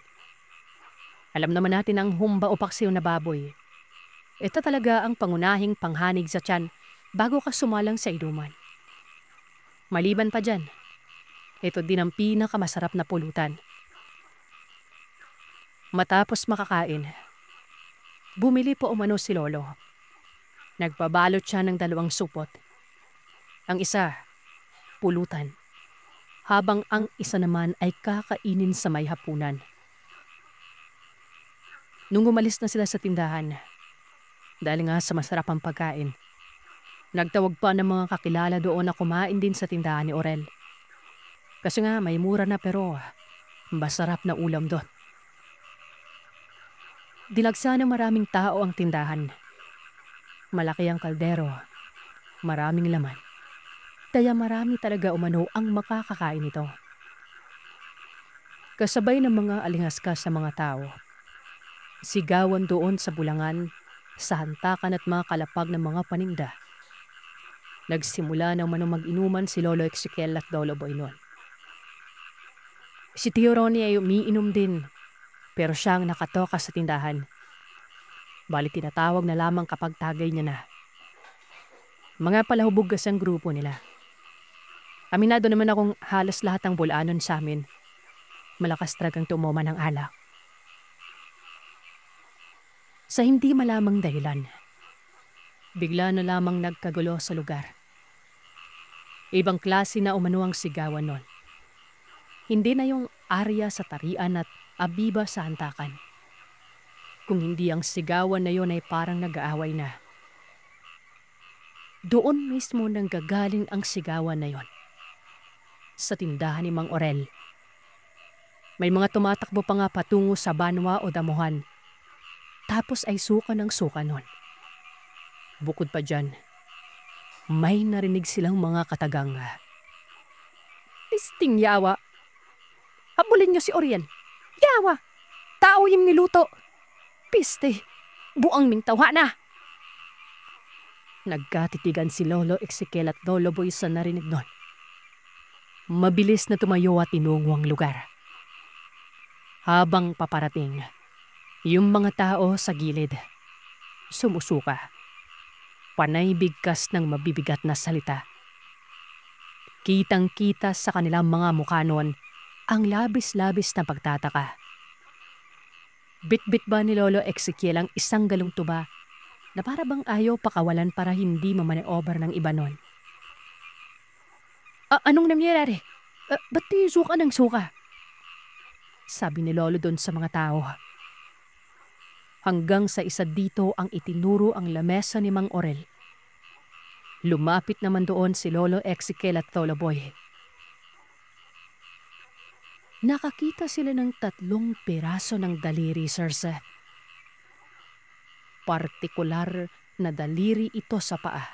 Alam naman natin ang humba o paksiw na baboy. Ito talaga ang pangunahing panghanig sa tiyan bago ka sumalang sa inuman. Maliban pa dyan, ito din ang pinakamasarap na pulutan. Matapos makakain, bumili po umano si Lolo. Nagpabalot siya ng 2 supot. Ang isa, pulutan. Habang ang isa naman ay kakainin sa may hapunan. Nung umalis na sila sa tindahan, dahil nga sa masarap ang pagkain, nagtawag pa ng mga kakilala doon na kumain din sa tindahan ni Orel. Kasi nga may mura na pero masarap na ulam doon. Dilagsa ng maraming tao ang tindahan. Malaki ang kaldero, maraming laman. Kaya marami talaga umano ang makakakain nito. Kasabay ng mga alingaskas sa mga tao, sigawan doon sa bulangan, sa hantakan at mga kalapag ng mga paninda. Nagsimula na umano mag-inuman si Lolo Ezekiel at Lolo Boy noon. Si Tio Ronnie ay umiinom din, pero siyang nakatoka sa tindahan. Bali tinatawag na lamang kapag tagay niya na. Mga palahubog kasi ang grupo nila. Aminado naman akong halos lahat ng bulanon sa amin. Malakas talagang tumoma ng alak. Sa hindi malamang dahilan, bigla na lamang nagkagulo sa lugar. Ibang klase na umano ang sigawan nun. Hindi na yung arya sa tarian at abiba sa hantakan. Kung hindi ang sigawan na yon ay parang nag-aaway na. Doon mismo nanggagaling ang sigawan na yon. Sa tindahan ni Mang Orel. May mga tumatakbo pa nga patungo sa banwa o damuhan. Tapos ay suka ng suka nun. Bukod pa dyan, may narinig silang mga katagang. Isting yawa. Habulin niyo si Oriel. Yawa! Tao yung niluto. Piste, buang ming tawa na. Nagkatitigan si Lolo Ezekiel at Lolo Boy sa narinig nun. Mabilis na tumayo at tinungo ang lugar. Habang paparating, yung mga tao sa gilid, sumusuka. Panay bigkas ng mabibigat na salita. Kitang-kita sa kanilang mga mukha noon ang labis-labis na pagtataka. Bit-bit ba ni Lolo Ezekiel ang isang galong tuba na para bang ayaw pakawalan para hindi mamane-over ng iba noon? Anong nangyayari? Ba't di suka ng suka? Sabi ni Lolo doon sa mga tao. Hanggang sa isa dito ang itinuro ang lamesa ni Mang Orel. Lumapit naman doon si Lolo Ezekiel at Lolo Boy. Nakakita sila ng 3 piraso ng daliri, Sir Seth. Partikular na daliri ito sa paa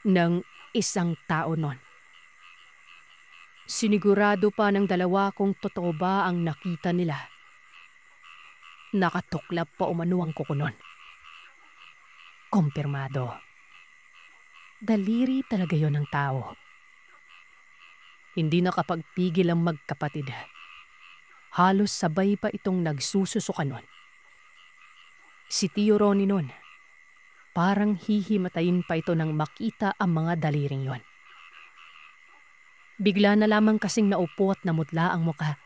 ng isang tao nun. Sinigurado pa ng 2 kung totoo ba ang nakita nila. Nakatuklap pa umano ang kuko nun. Kumpirmado. Daliri talaga yon ng tao. Hindi nakapagpigil ang magkapatid. Halos sabay pa itong nagsususukan nun. Si Tio Ronnie nun, parang hihimatayin pa ito nang makita ang mga daliring yon. Bigla na lamang kasing naupo at namutla ang muka.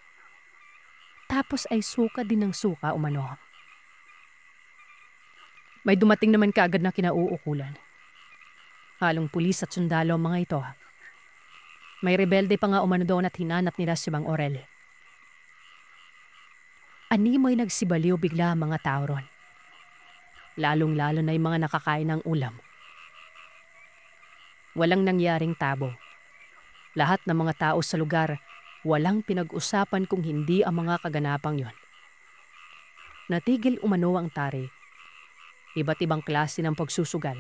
Tapos ay suka din ng suka umano. May dumating naman kaagad na kinauukulan. Halong pulis at sundalo ang mga ito. May rebelde pa nga umano doon at hinanap nila si Mang Orel. Animoy nagsibaliw bigla ang mga tao ron. Lalong-lalo na yung mga nakakain ng ulam. Walang nangyaring tabo. Lahat ng mga tao sa lugar, walang pinag-usapan kung hindi ang mga kaganapang yon. Natigil umano ang tari. Iba't ibang klase ng pagsusugal.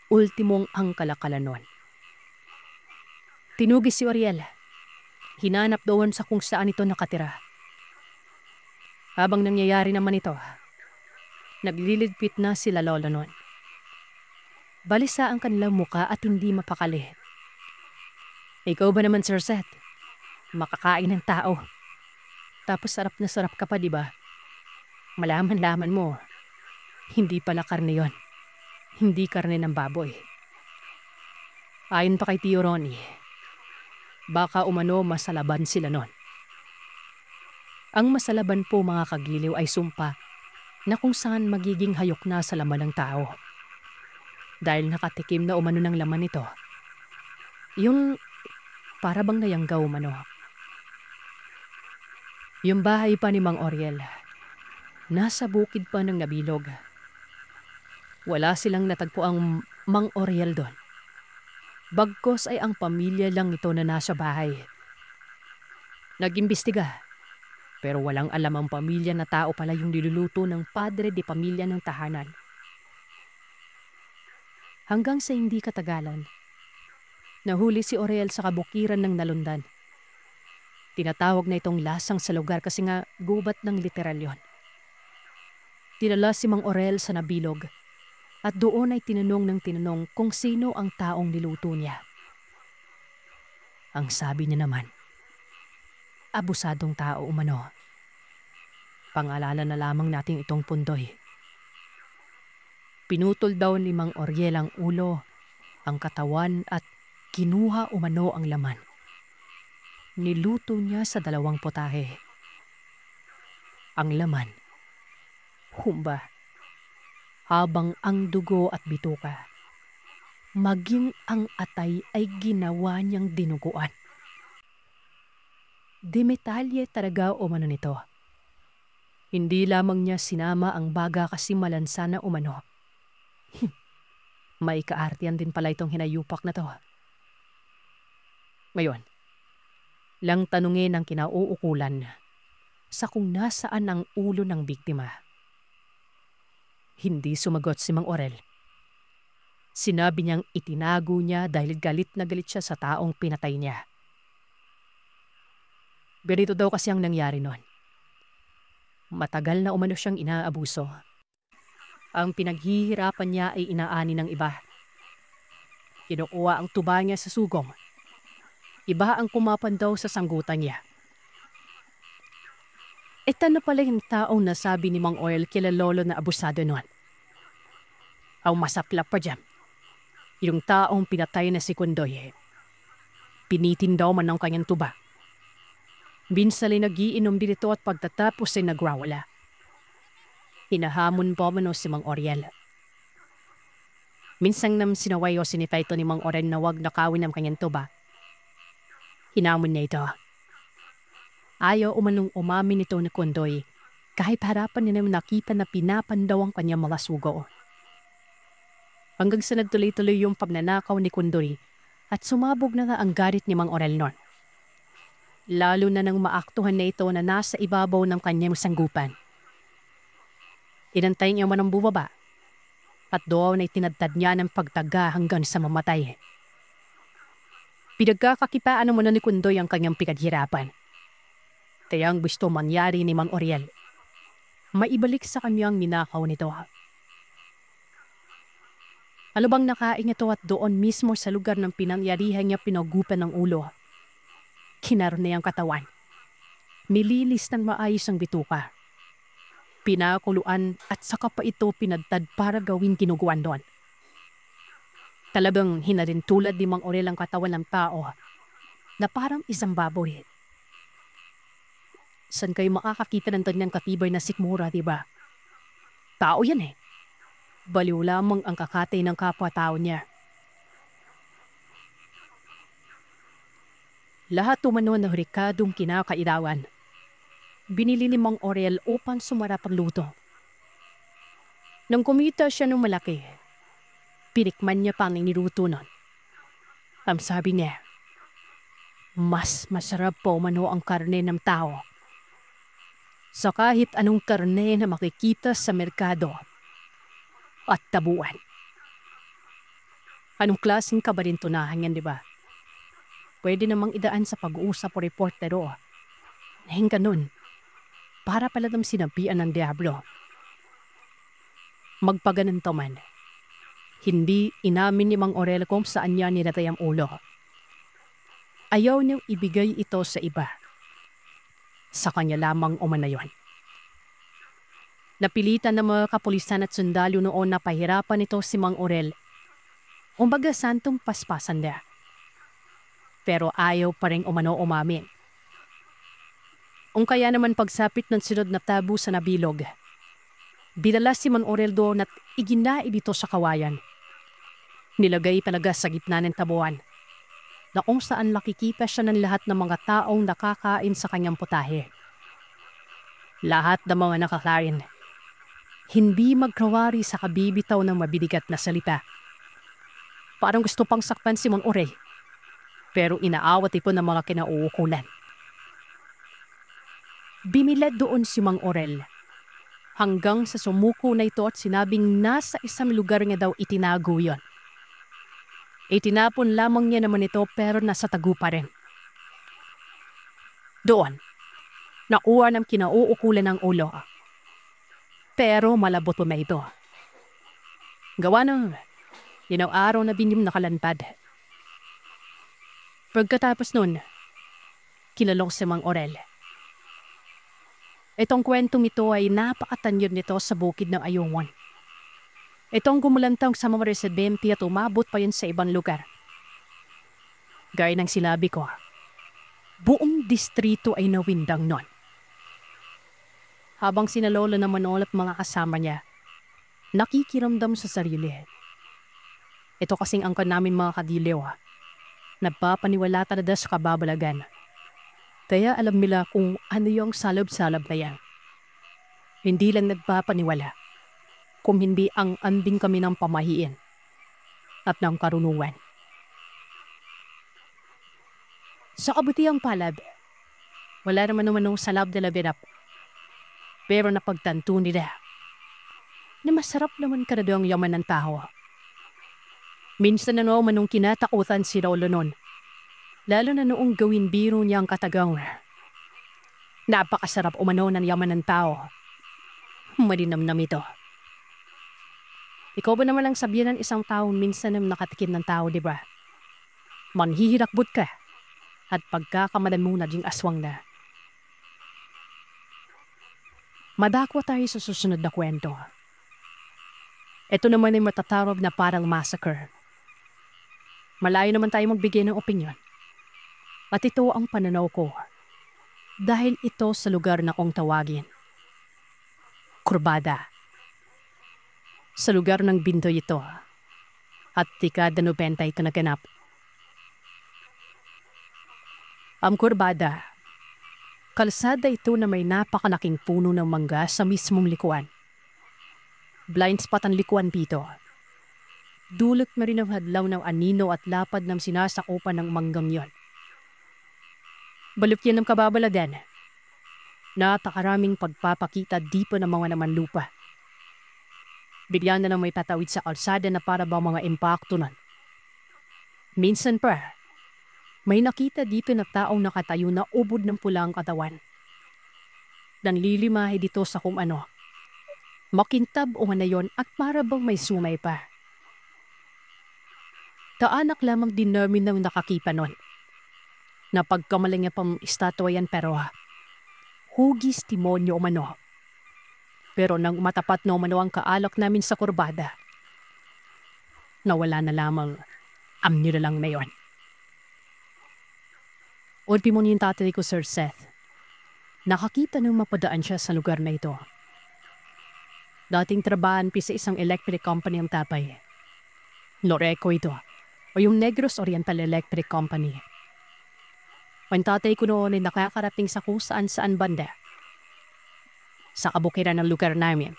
Ultimong ang kalakalanon. Tinugis si Oriel. Hinanap doon sa kung saan ito nakatira. Habang nangyayari naman ito, nagliligpit na sila lolo noon. Balisa ang kanilang muka at hindi mapakali. Ikaw ba naman, Sir Seth? Makakain ng tao. Tapos sarap na sarap ka pa, di ba? Malaman-laman mo, hindi pala karne yon. Hindi karne ng baboy. Ayon pa kay Tio Ronnie, baka umano masalaban sila noon. Ang masalaban po mga kagiliw ay sumpa na kung saan magiging hayok na sa laman ng tao. Dahil nakatikim na umano ng laman nito. Yung para bang nayanggaw umano. Yung bahay pa ni Mang Oriel, nasa bukid pa ng nabilog. Wala silang natagpo ang Mang Oriel doon. Bagkos ay ang pamilya lang ito na nasa bahay. Nag-imbestiga. Pero walang alam ang pamilya na tao pala yung niluluto ng padre de pamilya ng tahanan. Hanggang sa hindi katagalan, nahuli si Oriel sa kabukiran ng Nalundan. Tinatawag na itong lasang sa lugar kasi nga gubat ng literal yon. Dinala si Mang Oriel sa nabilog at doon ay tinanong ng tinanong kung sino ang taong niluto niya. Ang sabi niya naman, abusadong tao umano. Pangalanan na lamang natin itong pundoy. Pinutol daw ni Mang Oriel ang ulo, ang katawan at kinuha umano ang laman. Niluto niya sa 2 potahe. Ang laman, humba, habang ang dugo at bituka, maging ang atay ay ginawa niyang dinuguan. Demetalye talaga umano nito. Hindi lamang niya sinama ang baga kasi malansa na umano. May kaartian din pala itong hinayupak na to. Ngayon, lang tanungin ang kinauukulan sa kung nasaan ang ulo ng biktima. Hindi sumagot si Mang Orel. Sinabi niyang itinago niya dahil galit na galit siya sa taong pinatay niya. Ganito daw kasi ang nangyari noon. Matagal na umano siyang inaabuso. Ang pinaghihirapan niya ay inaani ng iba. Kinukuha ang tuba niya sa sugong. Iba ang kumapan daw sa sanggutan niya. Ito na pala yung taong nasabi ni Mang Orel kila lolo na abusado noon. Ang masaklap pa dyan. Yung taong pinatay na si Kundoy. Pinitin daw man ang kanyang tuba. Minsan ay nagiinom din ito at pagtatapos ay nagwawala. Hinahamon po man si Mang Oriel. Minsan nam sinaway o sinipay ito ni Mang Orel na wag nakawin ang kanyang tuba. Hinamon niya ito. Ayaw umanong umamin ito ni Kundoy kahit harapan niya naman nakita na pinapandaw ang kanyang mga sugo. Hanggang sa nagtuloy-tuloy yung pagnanakaw ni Kundoy at sumabog na nga ang galit ni Mang Orel noon. Lalo na nang maaktuhan na ito na nasa ibabaw ng kanyang sanggupan. Inantay niya man ang bubaba at doon ay tinadtad niya ng pagtaga hanggang sa mamatay. Pinagkakakipaan naman ni Kundoy ang kanyang pinaghirapan. Kaya ang gusto mangyari ni Mang Oriel, maibalik sa kanyang ninakaw nito. Ano bang nakain niya to at doon mismo sa lugar ng pinangyarihan niya pinagupan ng ulo? Kinaroon niya ang katawan. Nililis ng maayos ang bituka. Pinakuluan at saka pa ito pinadtad para gawin ginuguan doon. Talagang hinarintulad ni Mang Orel ang katawan ng tao na parang isang baboy. San kayo makakakita ng ganyang katibay na sikmura, diba? Tao yan eh. Baliw lamang ang kakatay ng kapwa-tao niya. Lahat umano na hurikadong kinakairawan. Binili ni Mang Aurel upang sumarap ang luto. Nang kumita siya ng malaki, pinikman niya pa ang niluto nun. Ang sabi niya, mas masarap po umano ang karne ng tao sa kahit anong karne na makikita sa merkado at tabuan. Anong klaseng kabalintunahan yan, di ba? Pwede namang idaan sa pag-uusap o reportero. Nahing ganun, para pala ng sinabihan ng Diablo. Magpaganito man, hindi inamin ni Mang Aurel kung saan niya nilatay ang ulo. Ayaw niyang ibigay ito sa iba. Sa kanya lamang umano yun. Napilitan ng mga kapulisan at sundalo noon na pahirapan ito si Mang Aurel. Umbaga santong paspasan niya. Pero ayaw pa rin umano umamin. Kaya naman pagsapit ng sunod na tabo sa nabilog, binala si Mang Aurel doon at iginaib ito sa kawayan. Nilagay talaga sa gitna ng tabuan, na kung saan nakikita siya ng lahat ng mga taong nakakain sa kanyang putahe. Lahat ng mga nakakain, hindi magkawari sa kabibitaw ng mabibigat na salita. Parang gusto pang sakpan si Mang Aurel, pero inaawat ito ng mga kinauukulan. Bimilad doon si Mang Aurel, hanggang sa sumuko na ito at sinabing nasa isang lugar nga daw itinago yon. Itinapon lamang niya naman ito pero nasa tagu pa rin. Doon, nakuha ng kinauukulan ng ulo. Pero malabot pa ito. Gawa ng araw na binim nakalanpad. Pagkatapos nun, kinalong si Mang Aurel. Itong kwentong ito ay napakatanyod nito sa bukid ng Ayungwan. Itong gumulantang sa mga residente at umabot pa yun sa ibang lugar. Gaya ng sinabi ko, buong distrito ay nawindang nun. Habang sinalola na Manol at mga kasama niya, nakikiramdam sa sarili. Ito kasing angkan namin mga kadiliw, nagpapaniwala talaga sa kababalagan. Kaya alam nila kung ano yung salab-salab na yan. Hindi lang nagpapaniwala, kung hindi ang anding kami ng pamahiin at ng karunungan. Sa kabutihang palad, wala naman ng salab de la verap. Pero napagtanto nila na masarap naman karado ang yaman ng tao. Minsan na naman nung kinatakutan si Rolo nun, lalo na noong gawin biro niya ang katagang. Napakasarap umano ng yaman ng tao. Malinamnam ito. Ikaw ba naman ang sabihan ng isang tao minsan na nakatikim ng tao, di ba? Manhihirakbot ka at pagkakamalan mo na ding aswang na. Madakwa tayo sa susunod na kwento. Ito naman ay matatarog na parang massacre. Malayo naman tayo magbigay ng opinyon. At ito ang pananaw ko dahil ito sa lugar na kong tawagin. Kurbada. Sa lugar ng Bintoy ito at dekada 90 ito naganap. Ang Kurbada, kalsada ito na may napakalaking puno ng mangga sa mismong likuan. Blind spot ang likuan dito. Dulot na rin ang hadlaw ng anino at lapad ng sinasakupan ng manggang yon. Balot yan ng kababalagan. Natakaraming pagpapakita dito ng mga naman lupa. Bigyan na lang may patawid sa kalsada na para ba mga impacto nun. Minsan pa, may nakita dito na taong nakatayo na ubod ng pula ang katawan. Nanlilimahe dito sa kung ano. Makintab o na yon at para bang may sumay pa. Kaanak lamang din namin ng nakakipa nun. Napagkamaling niya pang estatwa yan pero hugis timonyo umano. Pero nang matapat na umano ang kaalak namin sa kurbada, nawala na lamang ang nilalang na yon. Orpi mo yung tatay ko, Sir Seth. Nakakita nang mapadaan siya sa lugar na ito. Dating trabahan sa isang electric company ang tatay. Loreco ito, o yung Negros Oriental Electric Company. Ang tatay ko noon ay nakakarating sa kung saan banda. Sa kabukiran ng lugar namin.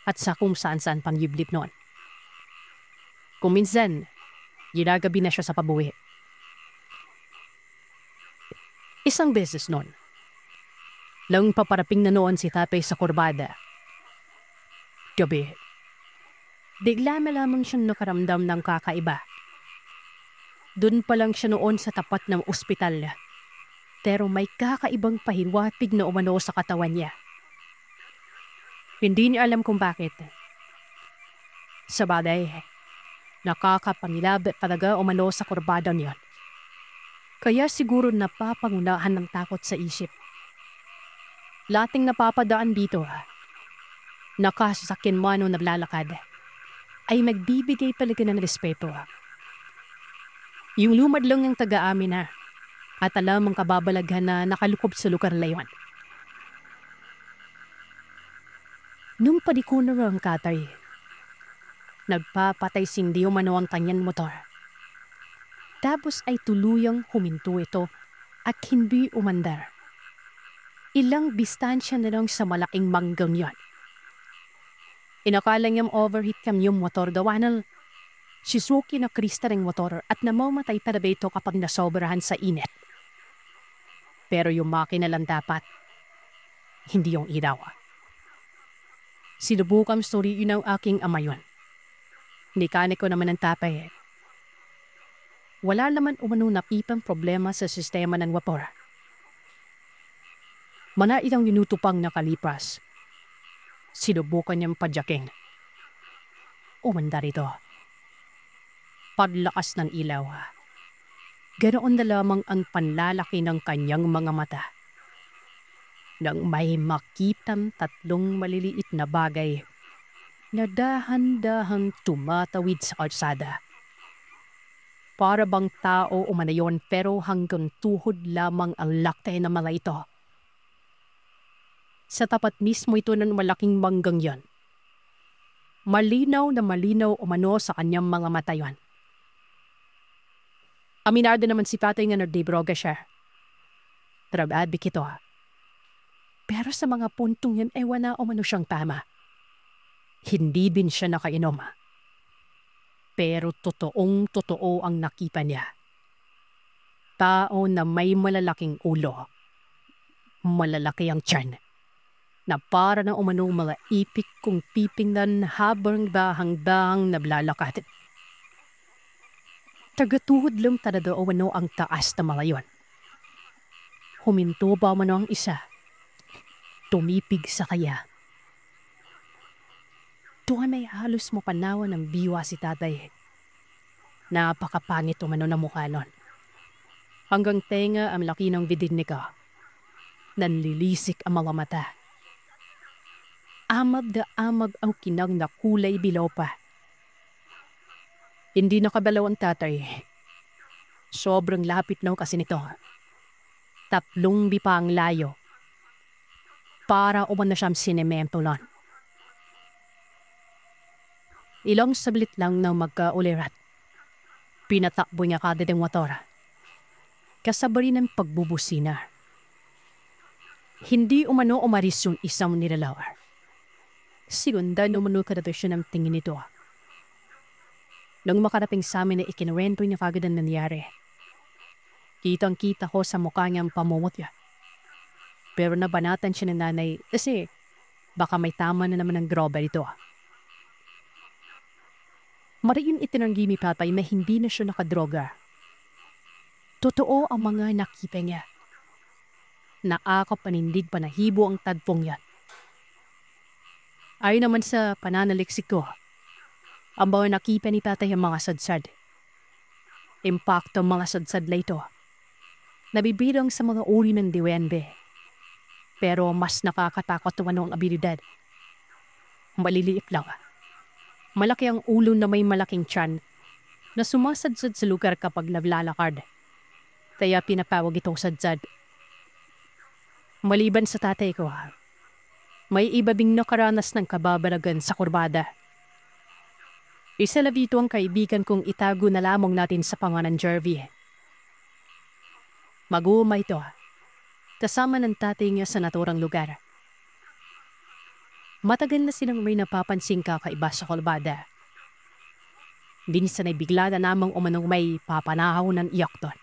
At sa kung saan pang yublip noon. Kung minsan, ginagabi na siya sa pabuwi. Isang beses noon, nang paparaping na noon si tatay sa kurbada. Gabi, bigla na lamang siyang nakaramdam ng kakaiba. Doon pa lang siya noon sa tapat ng ospital. Pero may kakaibang pahiwatig na umano sa katawan niya. Hindi niya alam kung bakit. Sa bagay, nakakapangilab talaga umano sa kurbada niya. Kaya siguro napapangunahan ng takot sa isip. Lating napapadaan dito, nakasasakyan man o naglalakad, ay magbibigay talaga ng respeto. Yung lumad lang ng taga-amin na at alam ang kababalaghan na nakalukob sa lugar na yun. Nung padiko na ang katay, nagpapatay sindi umano ang kanyang motor. Tapos ay tuluyang huminto ito at hindi umandar. Ilang distansya na lang sa malaking manggang yon. Inakala niyang overheat cam yung motor gawa ng Suzuki na krista ng motor at namamatay talaga ito kapag nasobrahan sa init. Pero yung makina lang dapat, hindi yung ilaw. Sinubukan suriin ng aking ama yun. Mekaniko naman ang tatay. Wala naman umano nakipang problema sa sistema ng vapor. Ilang minuto pang nakalipas. Sinubukan niyang padyaking. Umandar ito. Paglakas ng ilaw. Ganoon na lamang ang panlalaki ng kanyang mga mata. Nang may makitang tatlong maliliit na bagay na dahan-dahang tumatawid sa kalsada. Para bang tao o manayon pero hanggang tuhod lamang ang lakte na mga ito. Sa tapat mismo ito ng malaking manggang yon. Malinaw na malinaw umano sa kanyang mga mata yon. Aminado naman si tatay nga nagdebroga siya. Trabadbik ito. Pero sa mga puntong yan ay wala umano siyang tama. Hindi din siya nakainom. Pero totoong-totoo ang nakita niya. Tao na may malalaking ulo. Malalaki ang tiyan. Na para na umano mga ipik kong pipingnan habang dahang-dahang naglalakad. Tagatuhod lang talaga umano ang taas na mga yon. Huminto ba umano ang isa? Tumipig sa kaya. Doon may halos mapanawa ng biwa si tatay. Napakapangit umano na mukha nun. Hanggang tenga ang laki ng bidin ni ka. Nanlilisik ang mga mata. Amag na amag ang kinang na kulay bilaw pa. Hindi nakabalaw ang tatay. Sobrang lapit na kasi nito. 3 bipa ang layo. Para umano siyang sinemento lang. Ilang sablit lang na magkaulirat. Pinatakbo niya kada ng motor. Kasabay ng pagbubusina. Hindi umano umaris yung isang nilalawar. Sigundan umano kadато siya ng tingin nito. Nang makarating sa amin na ikinuwento niya kagad ang nangyari. Kitang-kita ko sa mukha niyang pamumot niya. Pero nabanatan siya ng nanay kasi baka may tama na naman ng groba ito. Mariin itinanggi ni tatay na hindi na siya nakadroga. Totoo ang mga nakita niya. Naakapanindig panahibo ang tadpong yan. Ayon naman sa pananaliksik ko, ang mga nakita ni tatay ang mga sadsad. Impacto mga sadsad na ito. Nabibirang sa mga uri ng diwende. Pero mas nakakatakot naman ang abilidad. Maliliit lang. Malaki ang ulo na may malaking tiyan na sumasadsad sa lugar kapag naglalakad. Kaya pinapawag itong sadsad. Maliban sa tatay ko, may iba ding nakaranas ng kababalagan sa kurbada. Isa na dito ang kaibigan kong itago na lamang natin sa pangalan Jervy. Mag-uuma ito, kasama ng tatay niya sa naturang lugar. Matagal na silang may napapansing kakaiba sa kurbada. Minsan ay bigla na namang umanong may papanahaw ng iyak doon.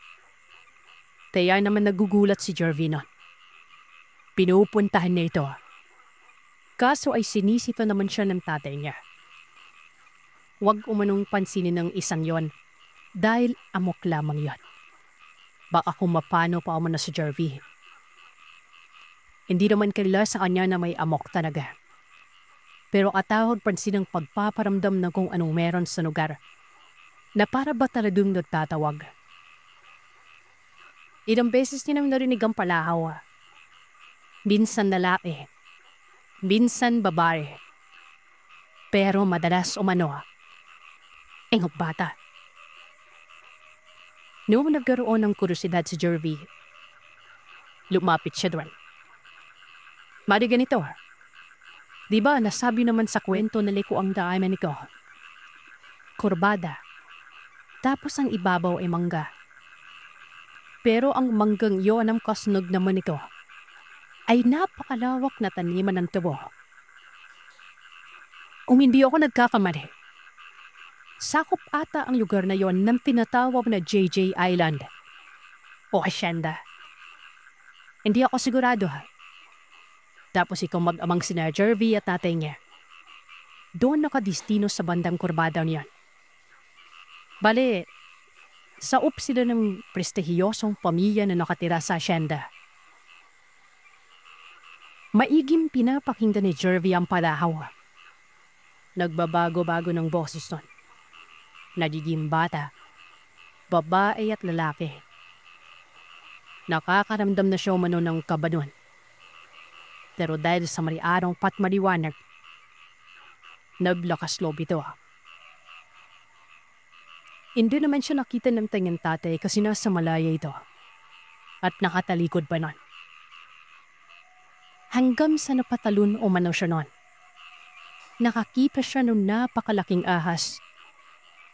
Kaya naman nagugulat si Jervy nun. Pinupuntahan niya ito. Kaso ay sinisita naman siya ng tatay niya. Huwag umanong pansinin ng isang yon dahil amok lamang yon. Baka kung mapano pa umano si Jervy. Hindi naman kilala sa kanya na may amok talaga. Pero atahod pansin ang pagpaparamdam ng kung anong meron sa lugar na para ba talagang nagtatawag. Ilang beses niya nang narinig ang palahaw. Minsan lalaki, minsan babae. Pero madalas umano, engog bata. Noong nagkaroon ng kuryosidad si Jervy, lumapit siya doon. Mari ganito, di ba nasabi naman sa kwento na liko ang daaman nito? Kurbada, tapos ang ibabaw ay mangga. Pero ang manggang iyon ang kasnog naman nito ay napakalawak na taniman ng tubo. Hindi ako nagkakamali. Sakop ata ang lugar na yon ng tinatawag na JJ Island o Hacienda. Hindi ako sigurado ha. Tapos ikaw mag-amang sina Jervy at tatay niya. Doon nakadistino sa bandang kurbada niyan. Bale, saup sila ng prestihiyosong pamilya na nakatira sa Hacienda. Maigim pinapakinggan ni Jervy ang palahaw. Nagbabago-bago ng boses nun. Nagiging bata, babae at lalaki. Nakakaramdam na siya umano ng kaba nun. Pero dahil sa mariarong patmaliwanag, naglakas loob ito. Hindi naman siya nakita ng tanyang tatay kasi nasa malaya ito. At nakatalikod pa nun. Hanggang sa napatalon umano siya nun. Nakakita siya ng napakalaking ahas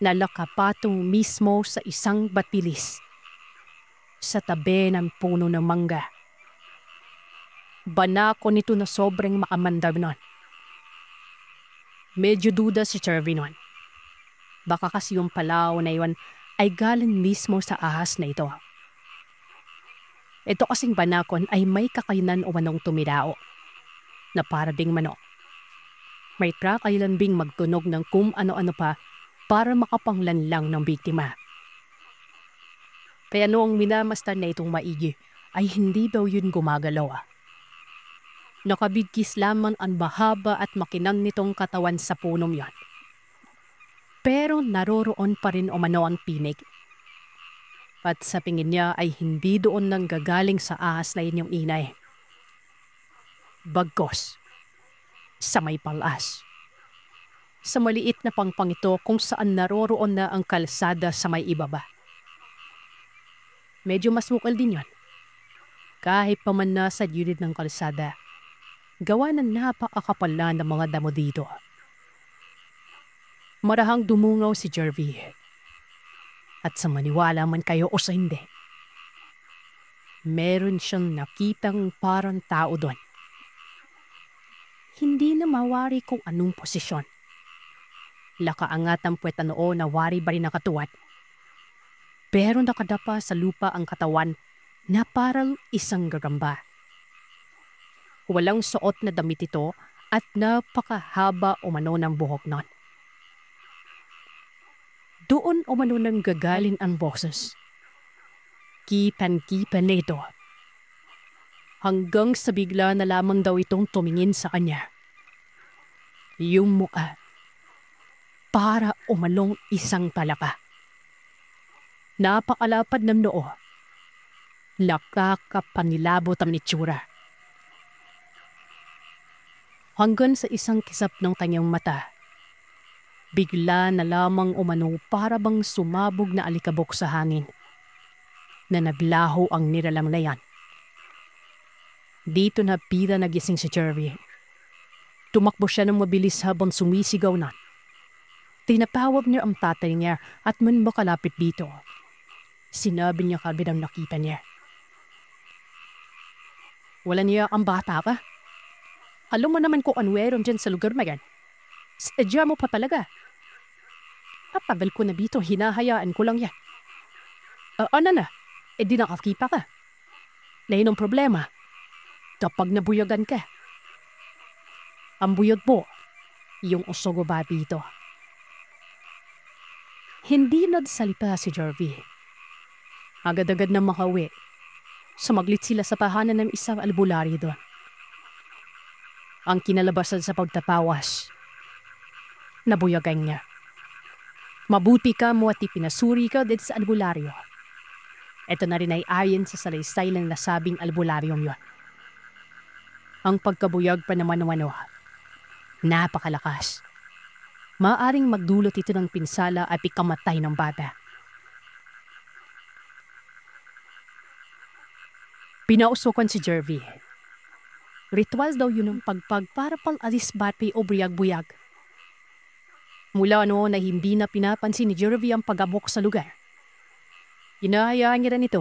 na nakapatong mismo sa isang batilis sa tabi ng puno ng mangga. Banako nito na sobrang makamandar nun. Medyo duda si Jervy nun. Baka kasi yung palaw na yun ay galing mismo sa ahas na ito. Ito kasing banakon ay may kakainan o manong tumirao na para ding manok. May kakailan bing magtunog ng kung ano-ano pa para makapanglanlang ng biktima. Kaya noong minamastan na itong maigi ay hindi daw yun gumagalaw. Nakabigkis lamang ang bahaba at makinang nitong katawan sa punom yon. Pero naroroon pa rin umano ang pinig. At sa tingin niya ay hindi doon nang gagaling sa ahas na inyong inay. Bagkos, sa may palas. Sa maliit na pangpang ito kung saan naroroon na ang kalsada sa may ibaba. Medyo mas mukal din yon. Kahit pa man nasa gilid ng kalsada, gawa ng napakakapala ng mga damo dito. Marahang dumungaw si Jervy. At sa maniwala man kayo o sa hindi, meron siyang nakitang parang tao doon. Hindi na mawari kung anong posisyon. Lakaangat ang puweta noo na wari ba rin nakatuwad. Pero nakadapa sa lupa ang katawan na parang isang gagamba. Walang suot na damit ito at napakahaba umano ng buhok nun. Doon umano nang gagaling ang boses. Kipan-kipan na ito. Hanggang sa bigla na lamang daw itong tumingin sa kanya. Yung mukha, para umalong isang talaka. Napakalapad ng noo. Nakakapanilabot ang itsura. Hanggang sa isang kisap ng kanyang mata, bigla na lamang umano para bang sumabog na alikabok sa hangin. na naglaho ang nilalang na yan. Dito na pira nagising si Jervy. Tumakbo siya ng mabilis habang sumisigaw na. Tinapawag niya ang tatay niya at man makalapit dito. Sinabi niya kagad ang nakita niya. Wala niya ang bata ka? Alam mo naman kung ano meron dyan sa lugar na yan. Sadya mo pa talaga. Papagal ko na dito, hinahayaan ko lang yan. Ano na? Di nakakipa ka. Lain ang problema. Kapag nabuyagan ka. Ang buyag po, yung usogo ba dito. Hindi nagsalita si Jervy. Agad-agad na makawi. Sumaglit sila sa tahanan ng isang albularyo doon. Ang kinalabasan sa pagtapawas, nabuyagan niya. Mabuti ka mo at ipinasuri ka din sa albularyo. Ito na rin ay ayon sa salaysay ng nasabing albularyong yon. Ang pagkabuyag pa naman napakalakas. Maaring magdulot ito ng pinsala at ikamatay ng bata. Pinausukan si Jervy. Ritual daw yun ng pagpag para pang-alis bati o buyag-buyag. Mula na hindi na pinapansin ni Jervy ang pag-abok sa lugar. Hinahayaan niya rin ito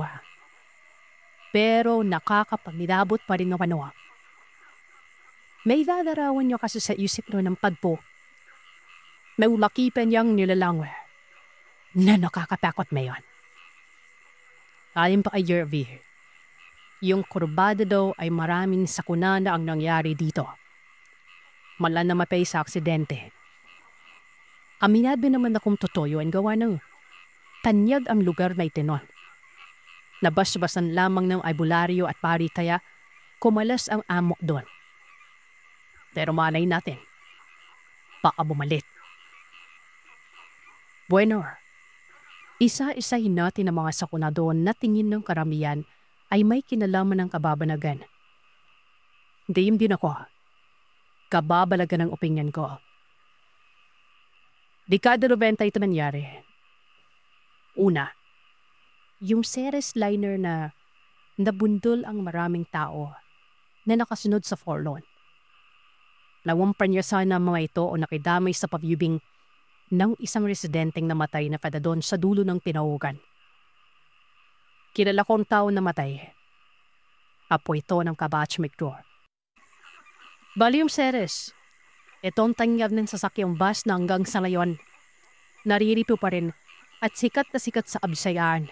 Pero nakakapagnilabot pa rin ng May dadarawan niya kasi sa isip ng pagpo. May ulakipan niyang nilalang na nakakatakot mayon. Ayon pa kay Jervy, yung kurbada daw ay maraming sakuna na ang nangyari dito. Mala na mapay sa aksidente. Aminado naman akong totoo ang gawa ng tanyag ang lugar na itinon. Nabasbasan lamang ng albularyo at pari kaya kumalas ang amok doon. Pero malay natin, baka bumalit. Bueno, isa-isahin natin ang mga sakuna doon na tingin ng karamihan ay may kinalaman ng kababalagan. Diyem din ako. Kababalagan ang opinion ko. Dekada 90 ito nangyari. Una, yung series liner na nabundol ang maraming tao na nakasunod sa forlorn. Lawampan niya sana mga ito o nakidamay sa pavyubing ng isang residenteng namatay na padadon sa dulo ng tinawagan. Kilala kong tao namatay. Apo ito ng kabatch McDoor. Bali yung series. Itong tanyag ng sasakyang bus na hanggang sa ngayon. Naririto pa rin at sikat na sikat sa abisayaan.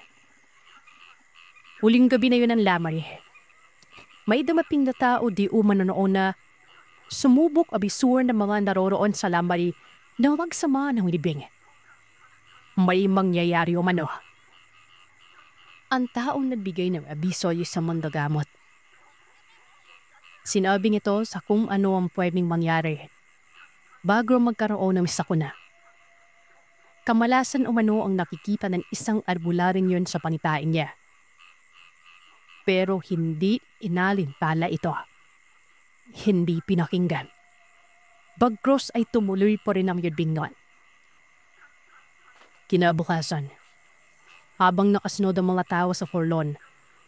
Huling gabi na yun ang lamay. May dumaping na tao di umano noon na sumubok abisur ng mga naroroon sa lamay na magsama ng libing. May mangyayari umano. Ang taong nagbigay ng abiso sa mandagamot. Sinabing ito sa kung ano ang pwedeng mangyari bago magkaroon ng sakuna. Kamalasan umano ang nakikita ng isang arbularin yon sa panitain niya. Pero hindi inalin pala ito. Hindi pinakinggan. Bagros ay tumuloy pa rin ang yudbingan. Kinabukasan, habang nakasunod ang mga tao sa forlorn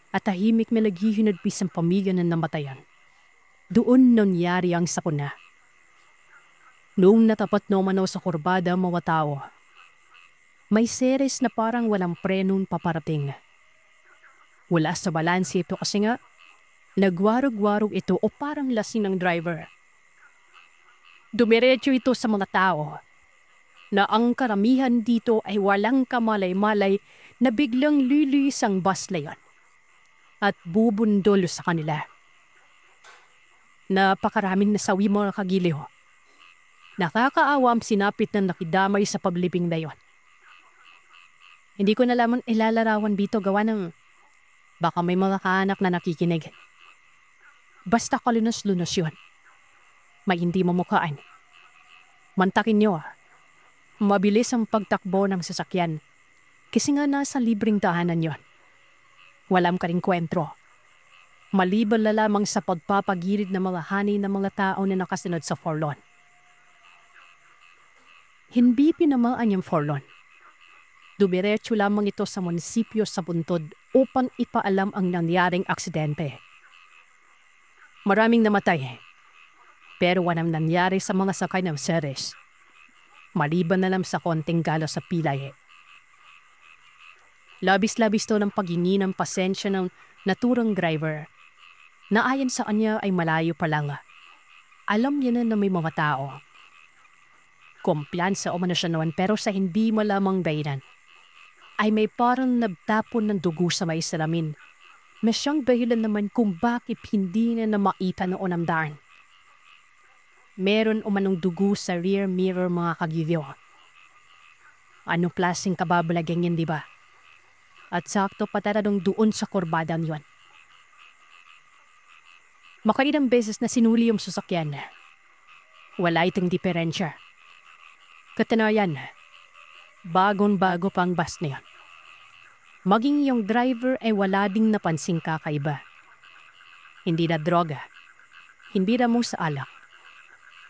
at tahimik may naghihinadpis ang pamilya ng namatayan, doon nangyari ang sakuna. Noong natapat naman sa kurbada ang mga tao, may series na parang walang prenon paparating. Wala sa balanse ito kasi nga, nagwarog-warog ito o parang lasing ng driver. Dumiretso ito sa mga tao na ang karamihan dito ay walang kamalay-malay na biglang lilis ang bus na yan at bubundol sa kanila. Napakaraming nasawi mga kagiliw. Nakakaawa ang sinapit na nakidamay sa paglibing na yon. Hindi ko na lamang ilalarawan dito gawa ng baka may mga kaanak na nakikinig. Basta kalunos-lunos yun. May hindi mamukaan. Mantakin nyo mabilis ang pagtakbo ng sasakyan kasi nga nasa libreng tahanan yon. Walang karingkwentro. Maliban na lamang sa pagpapagirid ng mga hani ng mga tao na nakasunod sa forlorn. Hindi pinamaan yung forlorn. Dumiretso lamang ito sa munisipyo sa buntod upang ipaalam ang nangyaring aksidente. Maraming namatay, pero walang nangyari sa mga sakay ng Ceres, maliban na lang sa konting gala sa pilay. Labis-labis to ng paghingi ng pasensya ng naturang driver na ayon sa kanya ay malayo pa lang. Alam niya na may mga tao. Kumpiyansa umano siya noon pero sa hindi malamang dahilan ay may parang nagtapon ng dugo sa may salamin. May siyang dahilan naman kung bakit hindi na makita noon ang daan. Meron umanong dugo sa rear mirror mga kagidyo. Anong klaseng kababalagyan yan, di ba? At sakto pataradong doon sa kurbadang yon. Makailang beses na sinuli yung sasakyan. Wala itong diferensya. Katanayan, bagong-bago pang bus na yan. Maging yung driver ay wala ding napansing kakaiba. Hindi na droga, hindi na mo sa alak.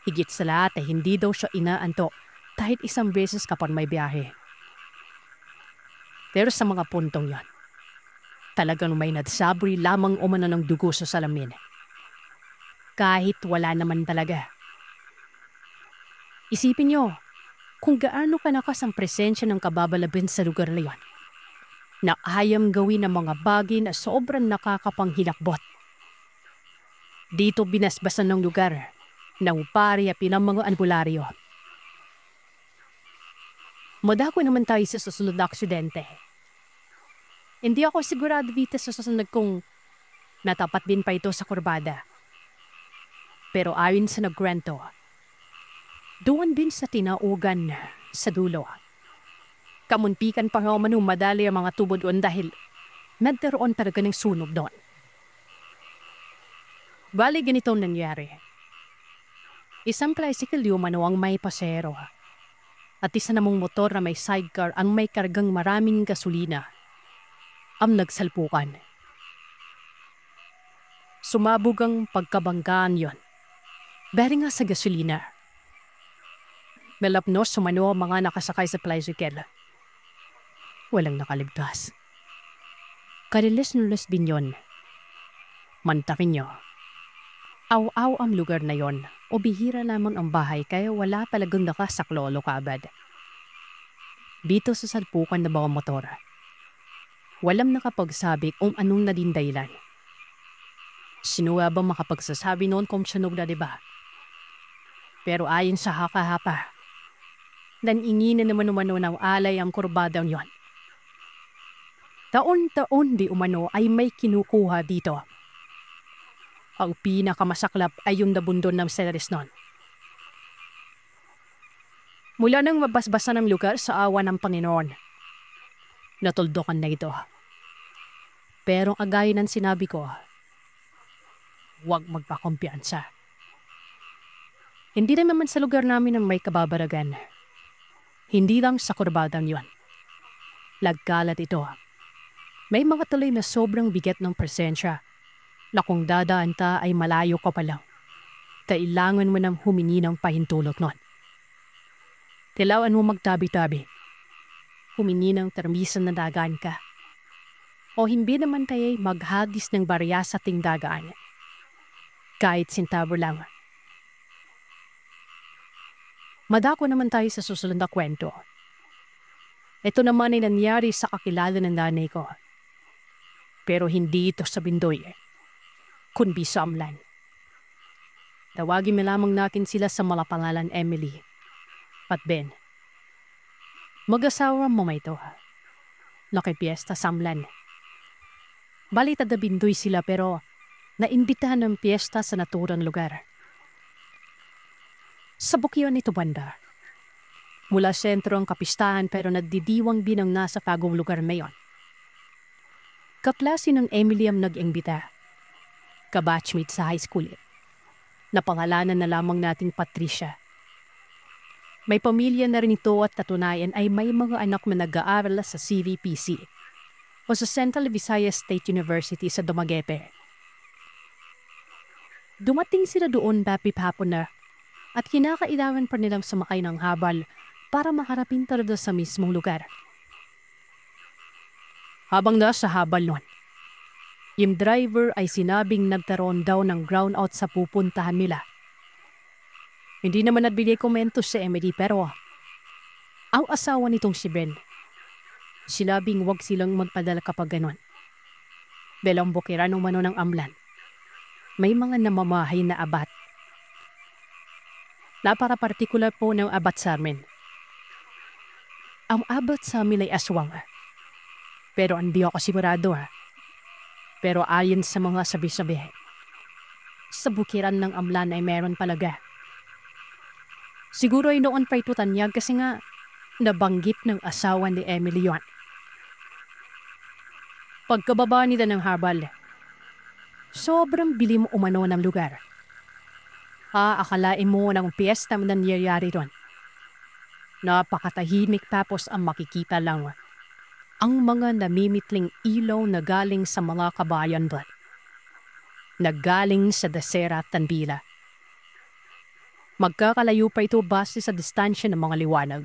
Higit sa lahat ay hindi daw siya inaanto kahit isang beses kapag may biyahe. Pero sa mga puntong yan, talagang may nadsabri lamang umano ng dugo sa salamin. Kahit wala naman talaga. Isipin nyo, kung gaano kanakas ang presensya ng kababalaghan sa lugar na yan, na ayam gawin ng mga bagay na sobrang nakakapanghilakbot. Dito binasbasan ng lugar ng pari at ng mga albularyo. Madako naman tayo sa susunod na aksidente. Hindi ako sigurado dito sa susunod kung natapat din pa ito sa kurbada. Pero ayon sa nagkwento, doon din sa tinaugan sa dulo. Kamuntikan pa nga manong madali ang mga tubo doon dahil nagkaroon talaga ng sunog doon. Bali ganito nangyari. Isang tricycle yung ang may pasero at isa namang motor na may sidecar ang may kargang maraming gasolina ang nagsalpukan. Sumabog ang pagkabanggaan yon. Dahil nga sa gasolina. Malapnos sumano ang mga nakasakay sa tricycle. Walang nakaligtas. Kalilis-nulis din yun. Mantakin nyo. Aw-aw ang lugar na yon o bihira lamang ang bahay kaya wala talagang nakasaklolo kaagad. Dito sa salpukan na bawang motor, walang nakapagsabi kung anong naging dahilan. Sino ba makapagsasabi noon kung sunog na diba? Pero ayon sa haka-hapa, naningin na naman umano ng alay ang kurbadang yon. Taon-taon di umano ay may kinukuha dito. Ang pinakamasaklap ay yung nabundon ng Ceres noon. Mula nang mabasbasan ang lugar sa awa ng Panginoon, natuldukan na ito. Pero agay ng sinabi ko, huwag magpakumpiyansa. Hindi naman sa lugar namin ang may kababaragan. Hindi lang sa kurbadang yon. Lagkalat ito. May mga tuloy na sobrang bigat ng presensya na kung dadaan ta ay malayo ka pa lang. Kailangan mo nang humingi ng pahintulot nun. Tilawan mo magtabi-tabi. Humingi ng termisan na dagaan ka. O hindi naman tayo maghagis ng barya sa ting dagaan. Kahit sintabo lang. Madako naman tayo sa susunod na kwento. Ito naman ay nangyari sa kakilala ng nanay ko. Pero hindi ito sa Bindoy, kundi sa Amlan. Tawagin mo lamang natin sila sa malapangalan Emily at Ben. Mag-asawa mo ito. Nakipiesta sa Amlan. Balita na Bindoy sila pero naimbitahan ng piyesta sa naturang lugar. Sa Bukyon ito banda. Mula sentro ang kapistahan pero nagdidiwang din ang nasa kagong lugar na yon. Kaklase ng Emily ang nag-imbita. Kabatchmate sa high school. Napangalanan na lamang nating Patricia. May pamilya na rin ito at katunayan ay may mga anak na nag-aaral sa CVPC o sa Central Visayas State University sa Dumaguete. Dumating sila doon hapon na at kinakailangan pa nilang sumakay ng habal para makarapin talaga sa mismong lugar. Habang nasa habal nun, yung driver ay sinabing nagkaroon daw ng ground out sa pupuntahan nila. Hindi naman nagbigay komento si Emily pero ang asawa nitong si Ben, sinabing wag silang magpadala kapag ganon. Belang bukiran umano ng amlan, may mga namamahay na abat. Napaka-partikular po ng abat sa amin. Ang abat sa amin ay aswang. Pero hindi ako sigurado Pero ayon sa mga sabi-sabi, sa bukiran ng amlan ay meron palaga. Siguro ay noon pa ito tanyag kasi nga nabanggit ng asawa ni Emily yun. Pagkababa nila ng habal, sobrang bilim umano ng lugar. Akalain mo ng piyesta na nangyayari doon. Napakatahimik tapos ang makikita lang ang mga namimitling ilaw na galing sa mga kabayan doon. Nagaling sa Desera, Tanbila. Magkakalayo pa ito base sa distansya ng mga liwanag.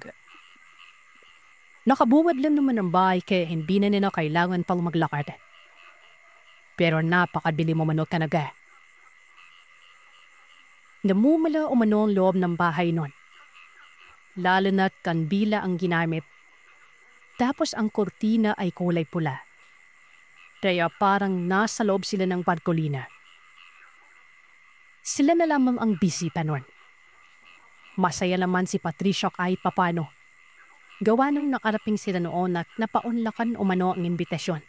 Nakabuwad lang naman ang bahay kaya hindi na nila kailangan pang maglakad. Pero napakadilim umano talaga. Namumula umano ang loob ng bahay nun. Lalo na't kandila ang ginamit. Tapos ang kurtina ay kulay pula. Kaya parang nasa loob sila ng barkolina. Sila na lamang ang bisita nun. Masaya naman si Patricia kahit papano. Gawa nung nakaraping sila noon at napaunlakan umano ang imbitasyon.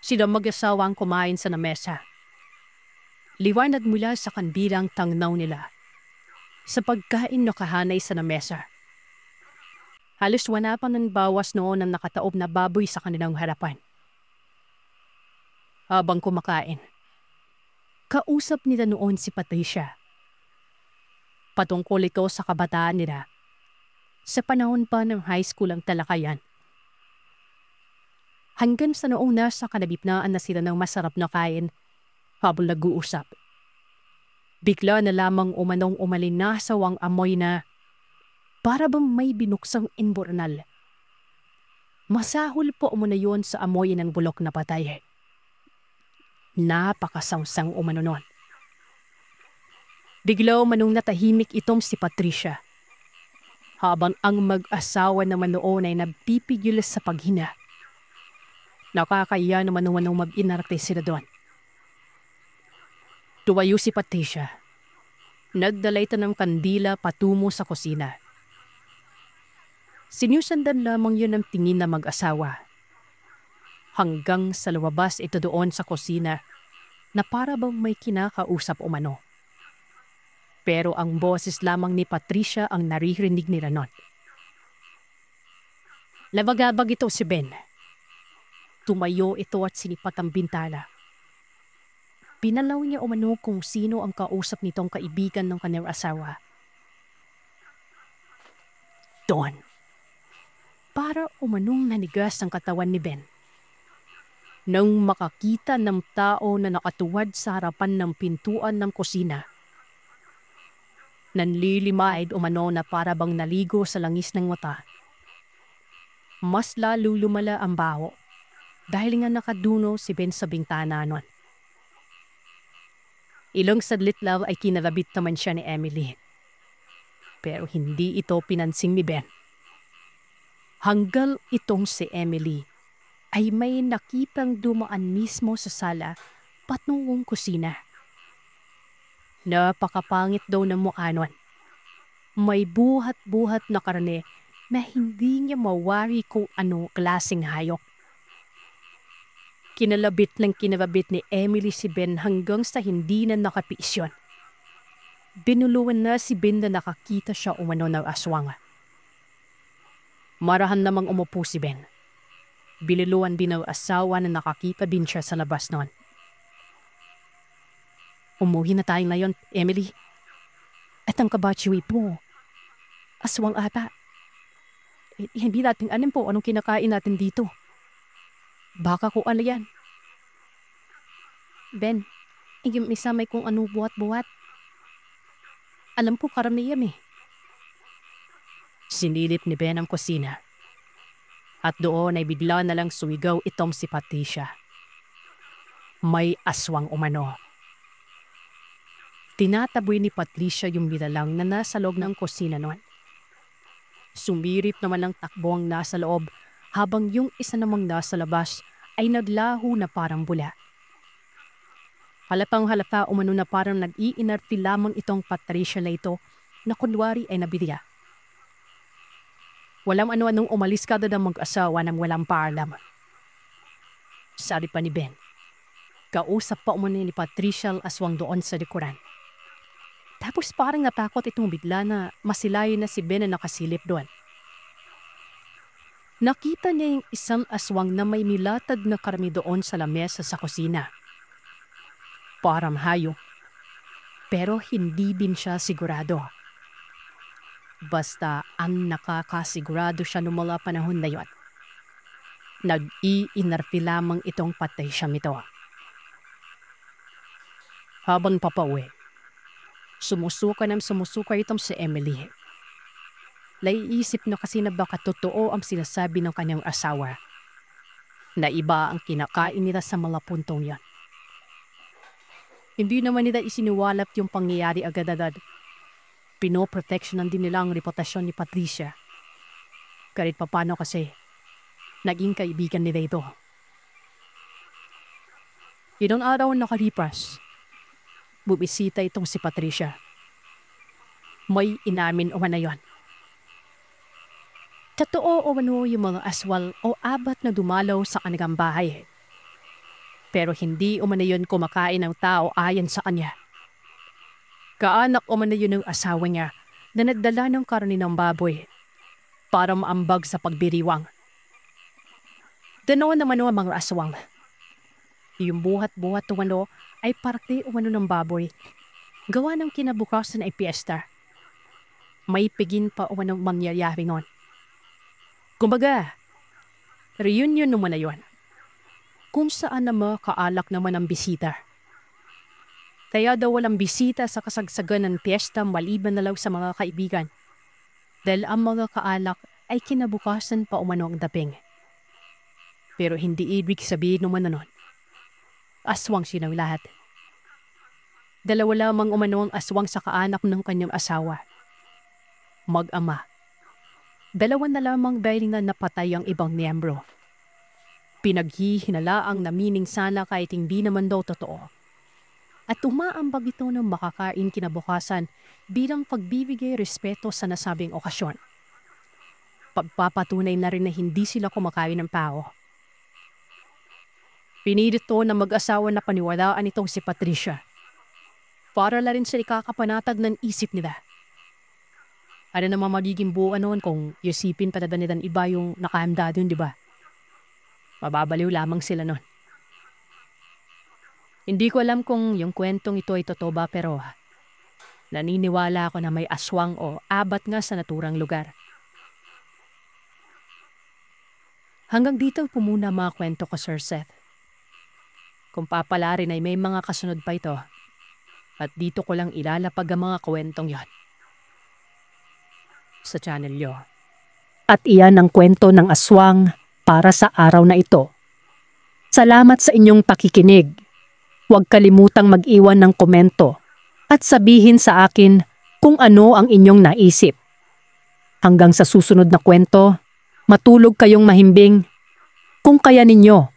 Sila mag-asawa ang kumain sa namesa. Liwanag mula sa kanbilang tangnaw nila. Sa pagkain nakahanay sa namesa. Halos wala pa ng bawas noon ang nakataob na baboy sa kanilang harapan. Habang kumakain, kausap nila noon si Patricia. Patungkol ito sa kabataan nila. Sa panahon pa ng high school ang talakayan. Hanggang sa noong nasa kanabipnaan na sila ng masarap na kain habang nag-uusap. Bigla na lamang umanong umalinasawang amoy na para bang may binuksang imbornal. Masahol po umano yun sa amoy ng bulok na patay. Napakasangsang umano nun. Bigla umanong natahimik itong si Patricia. Habang ang mag-asawa naman noon ay nagpipigil sa paghina. Nakakaya naman umanong mag-inarte sila doon. Tuwayo si Patricia. Nagdala ito ng kandila patungo sa kusina. Sinusundan lamang yun ang tingin na mag-asawa. Hanggang sa lumabas ito doon sa kusina na para bang may kinakausap umano. Pero ang boses lamang ni Patricia ang naririnig nila nun. Labagabag ito si Ben. Tumayo ito at sinipat ang bintana. Pinalaw niya umano kung sino ang kausap nitong kaibigan ng kanyang asawa. Doon. Para umanong nanigas ang katawan ni Ben. Nang makakita ng tao na nakatuwad sa harapan ng pintuan ng kusina. Nanlilimaid umano na para bang naligo sa langis ng mata. Mas lalo lumala ang baho dahil nga nakaduno si Ben sa bintana nun. Ilang sadlit lang ay kinarabit naman siya ni Emily. Pero hindi ito pinansing ni Ben. Hanggang itong si Emily ay may nakitang dumaan mismo sa sala patungong kusina. Napakapangit daw ng mukha nun. May buhat-buhat na karne na hindi niya mawari kung ano klaseng hayop. Kinalabit ng kinababit ni Emily si Ben hanggang sa hindi na nakapiis yun. Binuluan na si Ben na nakakita siya umano ng aswang. Marahan namang umupo si Ben. Bililuan din ang asawa na nakakita din siya sa labas noon. Umuwi na tayo ngayon, Emily. At ang kabachiwi po, aswang ata. Hindi natin alam po anong kinakain natin dito. Baka kung ano yan. Ben, yung isa may kung ano buhat-buhat. Alam po karamihan eh. Sinilip ni Ben ang kusina. At doon ay bigla na lang sumigaw itong si Patricia. May aswang umano. Tinataboy ni Patricia yung nilalang na nasa loob ng kusina noon. Sumirip naman ng takbo ang nasa loob habang yung isa namang nasa labas ay naglaho na parang bula. Halatang halata umano na parang nag-iinarti lamang itong Patricia na ito na kunwari ay nabirya. Walang ano-anong umalis kada ng mag-asawa nang walang paalam. Sabi pa ni Ben, kausap pa umano ni Patricia ang aswang doon sa likuran. Tapos parang natakot itong bigla na masilayan na si Ben na nakasilip doon. Nakita niya yung isang aswang na may milatad na karami doon sa lamesa sa kusina. Parang hayop, pero hindi din siya sigurado. Basta ang nakakasigurado siya noong mga panahon na yon. Nag-iinarti lamang itong Patricia nito. Habang papauwi, sumusuka itong si Emily. Naiisip na kasi na baka totoo ang sinasabi ng kanyang asawa na iba ang kinakain nila sa mga puntong yan. Hindi naman nila isiniwalat yung pangyayari agad-agad. Pinoproteksyonan din nila ang reputasyon ni Patricia. Kahit papano kasi, naging kaibigan nila ito. Ilang araw nakalipas, bumisita itong si Patricia. May inamin umano yon. Totoo umano yung mga aswal o abat na dumalaw sa kanilang bahay. Pero hindi umano yun kumakain ng tao ayon sa kanya. Kaanak umano yun ng asawa niya na nagdala ng karne ng baboy para maambag sa pagbiriwang. Danoon naman ang mga aswang. Yung buhat-buhat umano ay parte umano ng baboy. Gawa ng kinabukasan ay piyesta. May pigin pa umano mangyayari noon. Kumbaga, reunion naman na yun. Kung saan na makaalak naman ang bisita. Kaya daw walang bisita sa kasagsagan ng piyesta maliban na lang sa mga kaibigan. Dahil ang mga kaalak ay kinabukasan pa umano ang daping. Pero hindi ibig sabihin naman na nun. Aswang silang lahat. Dalawa lamang umano ang aswang sa kaanak ng kanyang asawa. Mag-ama. Dalawa na lamang dahil na napatay ang ibang miyembro. Pinaghihinalaang namining sana kahit hindi naman daw totoo. At umaambag ito ng makakain kinabukasan bilang pagbibigay respeto sa nasabing okasyon. Pagpapatunay na rin na hindi sila kumakain ng tao. Pinilit to na mag-asawa na paniwalaan itong si Patricia. Para na rin sa ikakapanatag ng isip nila. Ano naman magiging buo noon kung yusipin pa na nilang iba yung nakahamda dun, di ba? Mababaliw lamang sila noon. Hindi ko alam kung yung kwentong ito ay totoo ba pero naniniwala ako na may aswang o abat nga sa naturang lugar. Hanggang dito po muna mga kwento ko, Sir Seth. Kung papalarin ay may mga kasunod pa ito at dito ko lang ilalapag ang mga kwentong yon sa channel nyo. At iyan ang kwento ng aswang para sa araw na ito. Salamat sa inyong pakikinig. Huwag kalimutang mag-iwan ng komento at sabihin sa akin kung ano ang inyong naisip. Hanggang sa susunod na kwento, matulog kayong mahimbing kung kaya ninyo.